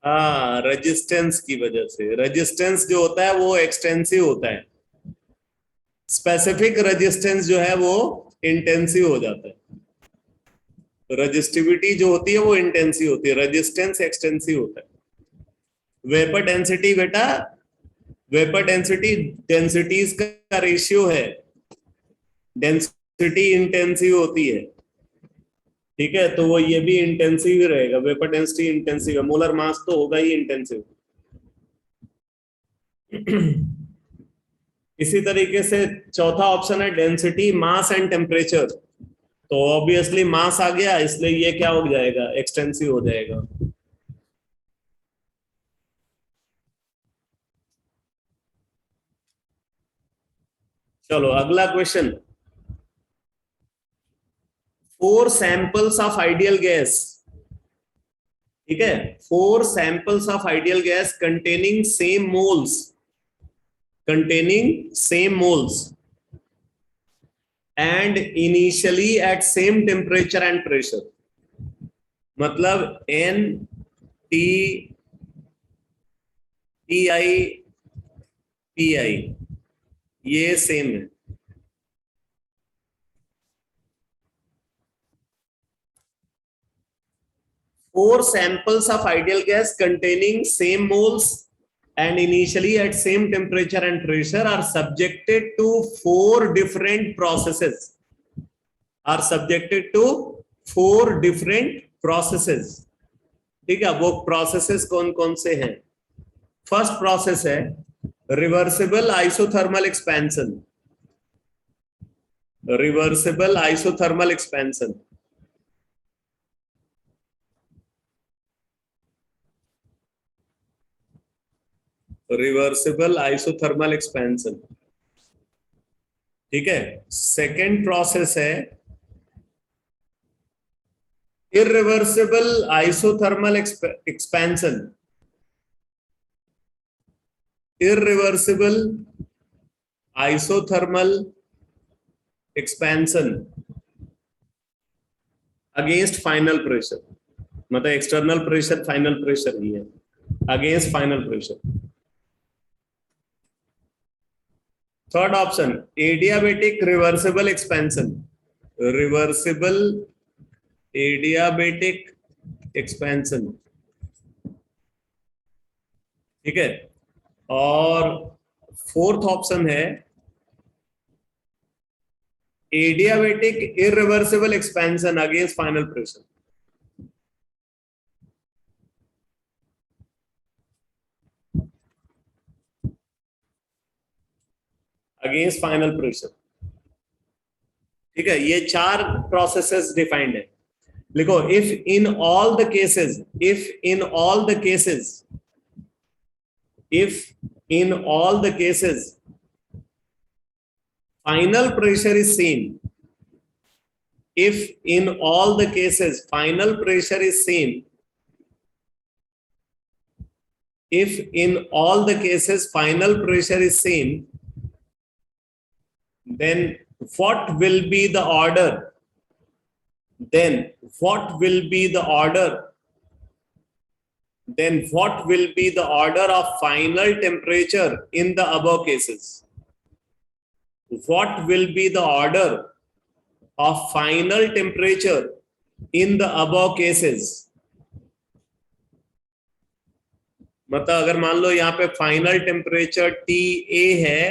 हाँ, रेजिस्टेंस की वजह से। रेजिस्टेंस जो होता है वो एक्सटेंसिव होता है, स्पेसिफिक रेजिस्टेंस जो है वो इंटेंसिव हो जाता है। रेजिस्टिविटी जो होती है वो इंटेंसिव होती है, रेजिस्टेंस एक्सटेंसिव होता है। वेपर डेंसिटी बेटा, वेपर डेंसिटी डेंसिटीज का रेशियो है, डेंसिटी इंटेंसिव होती है। ठीक है, तो वो ये भी इंटेंसिव ही रहेगा। वेपर डेंसिटी इंटेंसिव है, मोलर मास तो होगा ही इंटेंसिव। इसी तरीके से चौथा ऑप्शन है डेंसिटी, मास एंड टेम्परेचर। तो ऑब्वियसली मास आ गया, इसलिए ये क्या हो जाएगा, एक्सटेंसिव हो जाएगा। चलो अगला question. 4 samples of ideal gas. ठीक है, 4 samples of ideal gas containing same moles, containing same moles and initially at same temperature and pressure. मतलब N T Ti Pi ये सेम है। Four samples of ideal gas containing same moles and initially at same temperature and pressure are subjected to 4 different processes. Are subjected to 4 different processes. ठीक है, वो processes कौन कौन से हैं? First process है reversible isothermal expansion. Reversible isothermal expansion, reversible isothermal expansion, ठीक है। सेकेंड प्रोसेस है irreversible isothermal expansion. Irreversible isothermal expansion against final pressure, मतलब एक्सटर्नल प्रेशर फाइनल प्रेशर ही है, against final pressure. Third option adiabatic reversible expansion, reversible adiabatic expansion, ठीक है। और fourth option है adiabatic irreversible expansion against final pressure. Against final pressure, ठीक है। ये चार प्रोसेसेस डिफाइंड है। लिखो if in all the cases, if in all the cases, if in all the cases final pressure is seen, if in all the cases final pressure is seen, if in all the cases final pressure is seen, then what will be the order? Then what will be the order? Then what will be the order of final temperature in the above cases? What will be the order of final temperature in the above cases? मतलब अगर मान लो यहाँ पे final temperature TA है,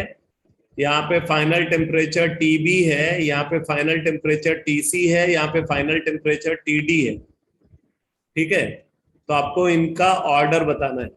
यहाँ पे final temperature TB है, यहाँ पे फाइनल टेम्परेचर TC है, यहाँ पे फाइनल टेम्परेचर TD है, ठीक है। तो आपको इनका ऑर्डर बताना है।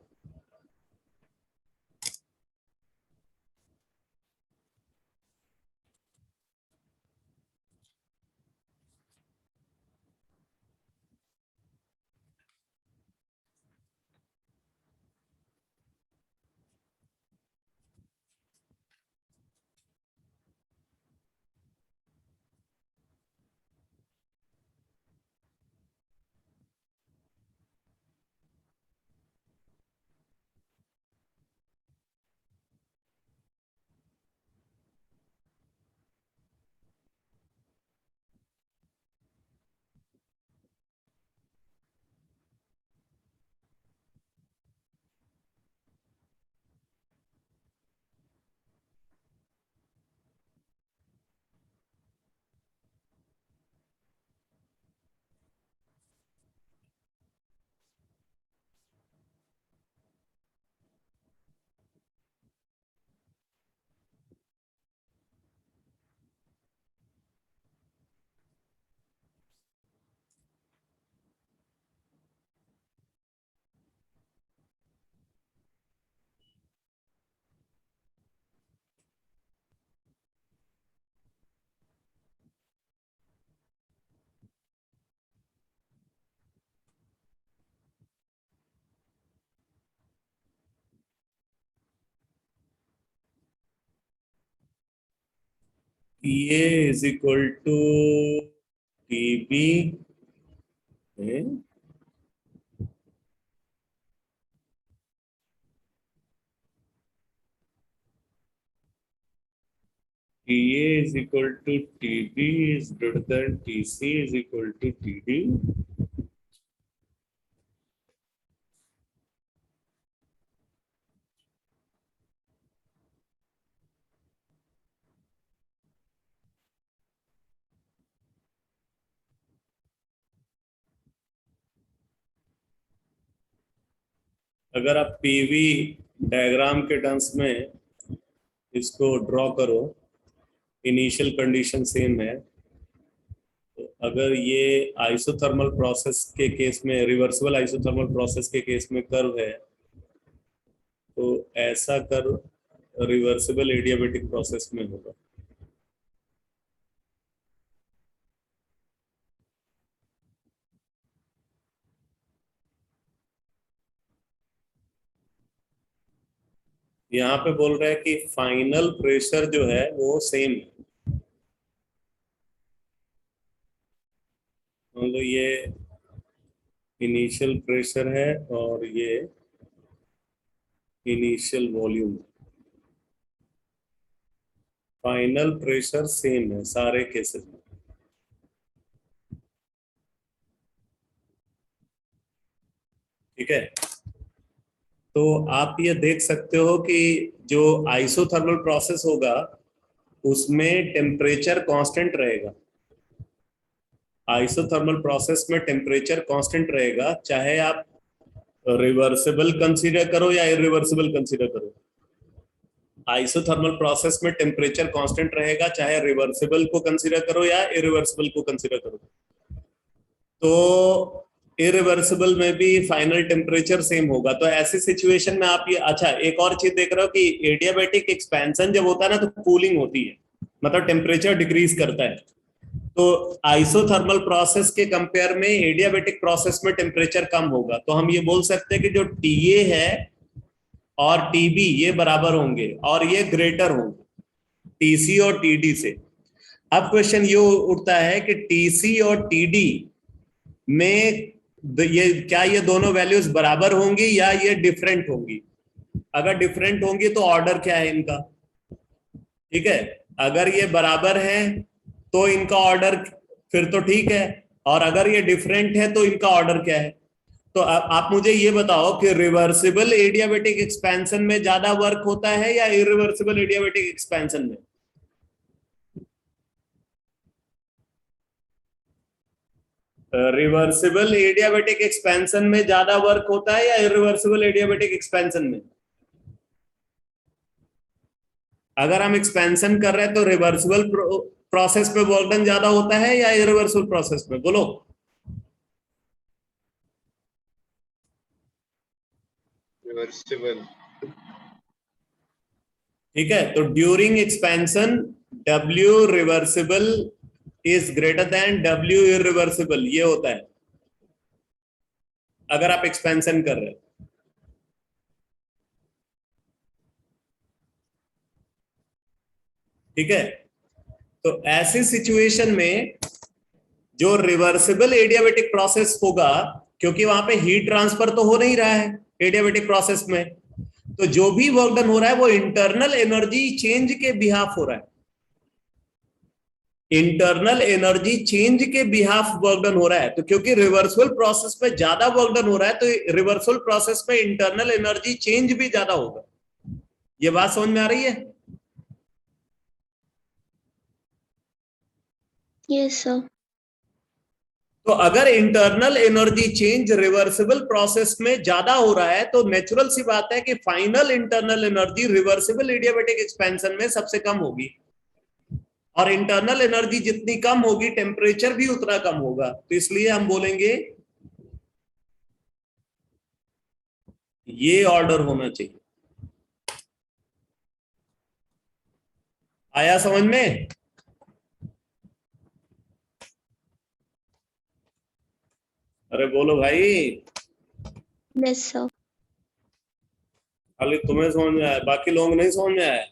PA is equal to TB है, TA is equal to TB is greater than TC is equal to TD। अगर आप पीवी डायग्राम के टर्म्स में इसको ड्रॉ करो, इनिशियल कंडीशन सेम है, तो अगर ये आइसोथर्मल प्रोसेस के केस में, रिवर्सिबल आइसोथर्मल प्रोसेस के केस में कर्व है, तो ऐसा कर रिवर्सिबल एडियाबेटिक प्रोसेस में होगा। यहाँ पे बोल रहा है कि फाइनल प्रेशर जो है वो सेम है, मतलब ये इनिशियल प्रेशर है और ये initial volume. Final pressure same है सारे केसेस में। ठीक है, तो आप ये देख सकते हो कि जो आइसोथर्मल प्रोसेस होगा उसमें टेम्परेचर कांस्टेंट रहेगा। आइसोथर्मल प्रोसेस में टेम्परेचर कांस्टेंट रहेगा, चाहे आप रिवर्सिबल कंसीडर करो या इरिवर्सिबल कंसीडर करो। आइसोथर्मल प्रोसेस में टेम्परेचर कांस्टेंट रहेगा, चाहे रिवर्सिबल को कंसीडर करो या इरिवर्सिबल को कंसीडर करो। तो इरिवर्सिबल में भी फाइनल टेम्परेचर सेम होगा। तो ऐसी सिचुएशन में आप ये, अच्छा एक और चीज देख रहे हो कि एडियाबेटिक एक्सपेंशन जब होता है ना तो कूलिंग होती है, मतलब टेम्परेचर डिक्रीज करता है। तो आइसोथर्मल प्रोसेस के कंपेयर में एडियाबेटिक प्रोसेस में टेम्परेचर कम होगा। तो हम ये बोल सकते हैं कि जो टीए है और टीबी ये बराबर होंगे और ये ग्रेटर होंगे टीसी और टीडी से। अब क्वेश्चन ये उठता है कि टीसी और टीडी में ये क्या ये दोनों वैल्यूज बराबर होंगी या ये डिफरेंट होंगी। अगर डिफरेंट होंगी तो ऑर्डर क्या है इनका। ठीक है, अगर ये बराबर है तो इनका ऑर्डर फिर तो ठीक है, और अगर ये डिफरेंट है तो इनका ऑर्डर क्या है। तो आप मुझे ये बताओ कि रिवर्सिबल एडियाबेटिक एक्सपेंशन में ज्यादा वर्क होता है या इरिवर्सिबल एडियाबेटिक एक्सपेंशन में। रिवर्सिबल एडियाबेटिक एक्सपेंशन में ज्यादा वर्क होता है या इरिवर्सिबल एडियाबेटिक एक्सपेंशन में। अगर हम एक्सपेंशन कर रहे हैं तो रिवर्सिबल प्रोसेस पे वर्क डन ज्यादा होता है या इरिवर्सिबल प्रोसेस में, बोलो। रिवर्सिबल। ठीक है, तो during expansion W reversible is greater than W irreversible, ये होता है अगर आप एक्सपेंशन कर रहे हैं। ठीक है, तो ऐसी सिचुएशन में जो रिवर्सिबल एडियाबेटिक प्रोसेस होगा, क्योंकि वहां पे हीट ट्रांसफर तो हो नहीं रहा है एडियाबेटिक प्रोसेस में, तो जो भी वर्क डन हो रहा है वो इंटरनल एनर्जी चेंज के बिहाफ हो रहा है। इंटरनल एनर्जी चेंज के बिहाफ वर्क डन हो रहा है। तो क्योंकि रिवर्सिबल प्रोसेस में ज्यादा वर्क डन हो रहा है तो रिवर्सिबल प्रोसेस में इंटरनल एनर्जी चेंज भी ज्यादा होगा। ये बात समझ में आ रही है। Yes sir. तो अगर internal energy change reversible process में ज्यादा हो रहा है तो नेचुरल सी बात है कि final internal energy reversible adiabatic expansion में सबसे कम होगी, और इंटरनल एनर्जी जितनी कम होगी टेम्परेचर भी उतना कम होगा। तो इसलिए हम बोलेंगे ये ऑर्डर होना चाहिए। आया समझ में। अरे बोलो भाई। Yes sir. खाली तुम्हें समझ में आया, बाकी लोग नहीं समझ में आया।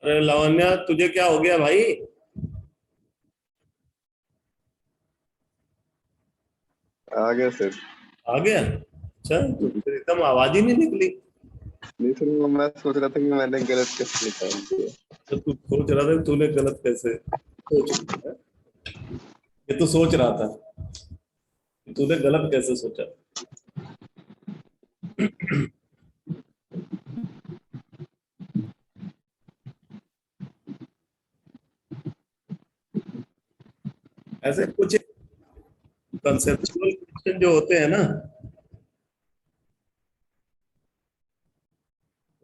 अरे लावण्या तुझे क्या हो गया भाई। आ गया सर। आ गया, अच्छा तो फिर एकदम आवाज ही नहीं निकली। नहीं सर, वो मैं सोच रहा था कि मैंने गलत कैसे निकाल दिया। तो तू सोच रहा था कि तूने गलत कैसे सोच लिया है? ये तो सोच रहा था कि तूने गलत कैसे सोचा। ऐसे कुछ कंसेप्चुअल क्वेश्चन जो होते हैं ना,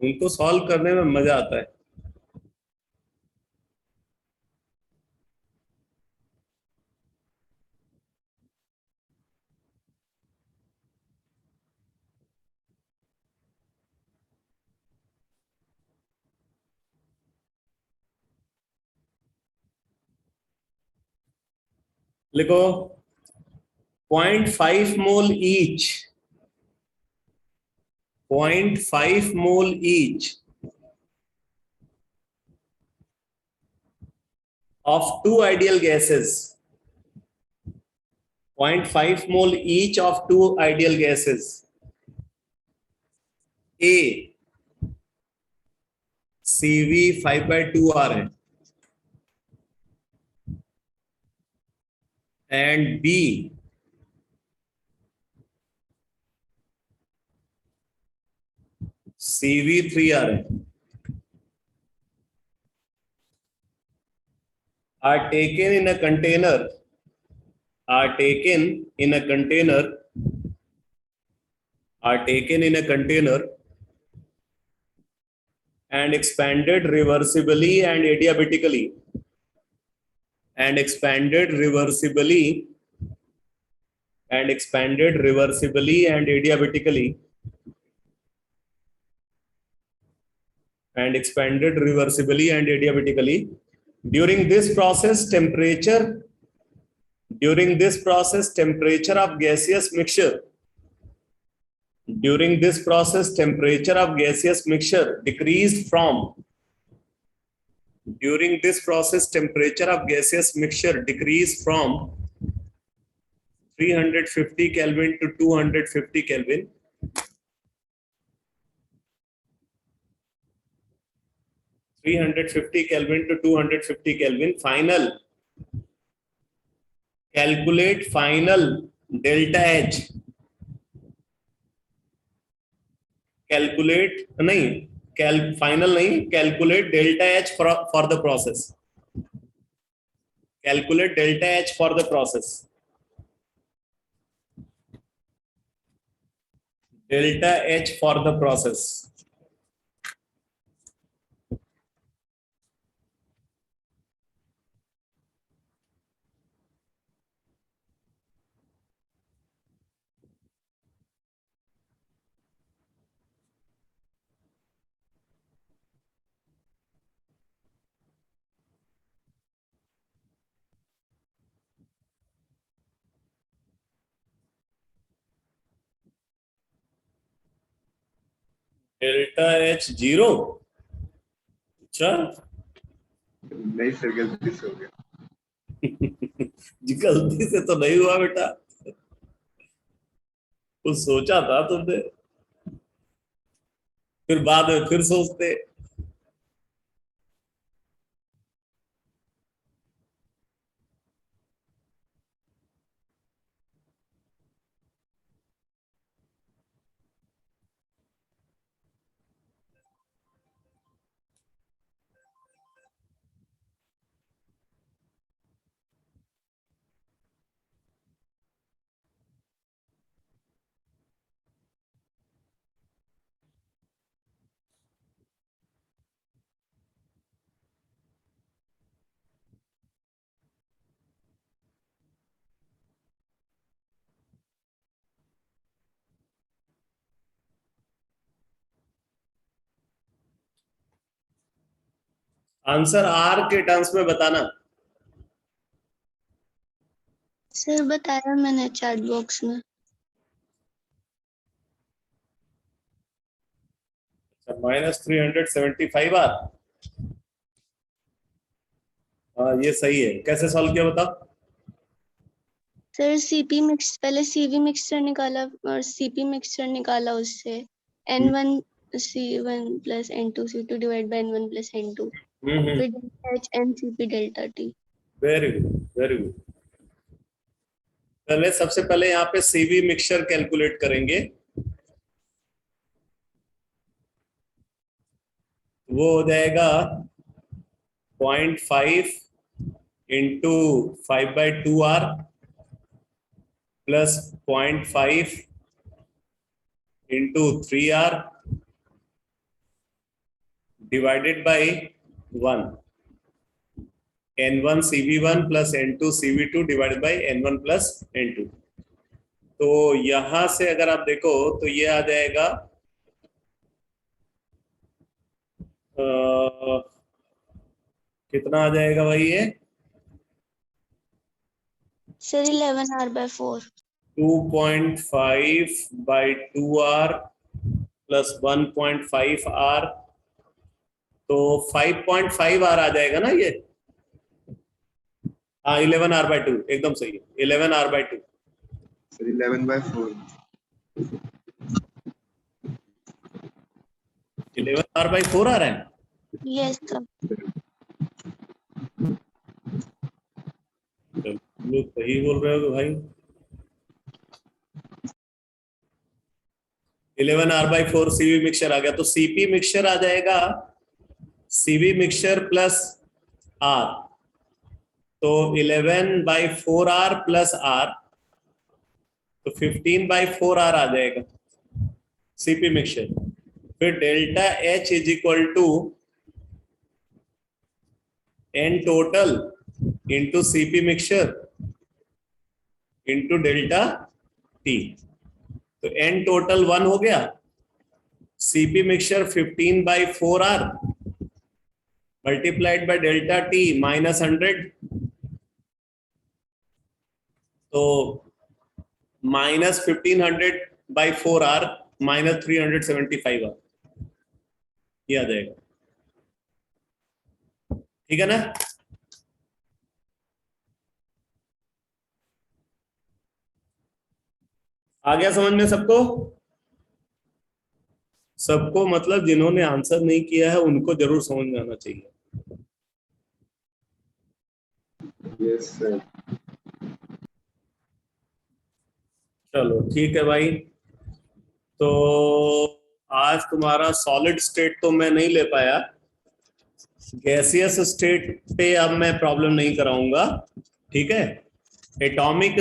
उनको सॉल्व करने में मजा आता है। लिखो 0.5 mole each, 0.5 mole each of two ideal gases, 0.5 mole each of two ideal gases, A CV 5/2R है and B CV 3R है, are taken in a container, are taken in a container, are taken in a container and expanded reversibly and adiabatically, and expanded reversibly and expanded reversibly and adiabatically, and expanded reversibly and adiabatically. During this process temperature of gaseous mixture, during this process temperature of gaseous mixture decreased from, during this process temperature of gaseous mixture decreased from 350 Kelvin to 250 Kelvin. 350 Kelvin to 250 Kelvin. Final, calculate final delta H, calculate नहीं, final नहीं, calculate delta H for the process, calculate delta H for the process, delta H for the process. Delta H 0, अच्छा नहीं sir, गलती से हो गया। गलती से तो नहीं हुआ बेटा, कुछ सोचा था तुमने, फिर बाद में फिर सोचते। आंसर आर के टर्म्स में बताना। सर बताया मैंने चैट बॉक्स में। -375 आर, हाँ ये सही है। कैसे सॉल्व किया बताओ? सर सीपी मिक्स, पहले सीवी मिक्सचर निकाला और सीपी मिक्सचर निकाला, उससे N1 C1 + N2 C2 divide by N1 + N2, फिर delta H NCP delta T। Very good, very good. पहले सबसे पहले यहाँ पे सीवी मिक्सचर कैलकुलेट करेंगे, वो हो जाएगा 0.5 into 5/2R plus 0.5 into 3R divided by 1, N1 CV1 plus N2 CV2 divided by N1 plus N2। तो यहां से अगर आप देखो तो ये आ जाएगा कितना आ जाएगा भाई, ये Sir, 11R/4. 2.5/2r plus 1.5r, तो 5.5r आ जाएगा ना ये। हाँ 11r/2 एकदम सही है, 11r/2। सर 11/4। 11r/4 आ रहा है। Yes, sir. लोग सही बोल रहे हो भाई। 11r/4 सीवी मिक्सचर आ गया, तो सीपी मिक्सचर आ जाएगा सीवी मिक्सचर प्लस आर, तो 11/4r प्लस आर, तो 15/4r आ जाएगा सीपी मिक्सचर। फिर delta H is equal to N total into CP mixture into delta T, तो एन टोटल 1 हो गया, CP mixture 15/4r multiplied by delta T minus 100, तो minus 1500/4r minus 375r, ये आ जाएगा। ठीक है ना। आ गया समझ में सबको? सबको मतलब जिन्होंने आंसर नहीं किया है उनको जरूर समझ में आना चाहिए। Yes sir. चलो ठीक है भाई, तो आज तुम्हारा सॉलिड स्टेट तो मैं नहीं ले पाया, गैसियस स्टेट पे अब मैं प्रॉब्लम नहीं कराऊंगा, ठीक है। एटॉमिक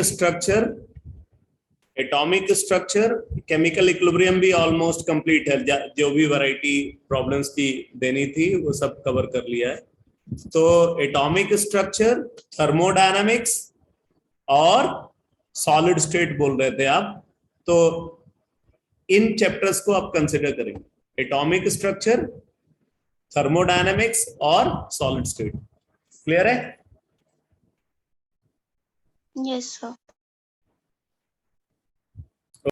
स्ट्रक्चर केमिकल इक्विलिब्रियम भी ऑलमोस्ट कंप्लीट है, जो भी वैरायटी प्रॉब्लम्स की देनी थी वो सब कवर कर लिया है। तो एटॉमिक स्ट्रक्चर, थर्मोडायनामिक्स और सॉलिड स्टेट बोल रहे थे आप, तो इन चैप्टर्स को आप कंसिडर करेंगे, एटॉमिक स्ट्रक्चर, थर्मोडायनामिक्स और सॉलिड स्टेट। क्लियर है? Yes, sir.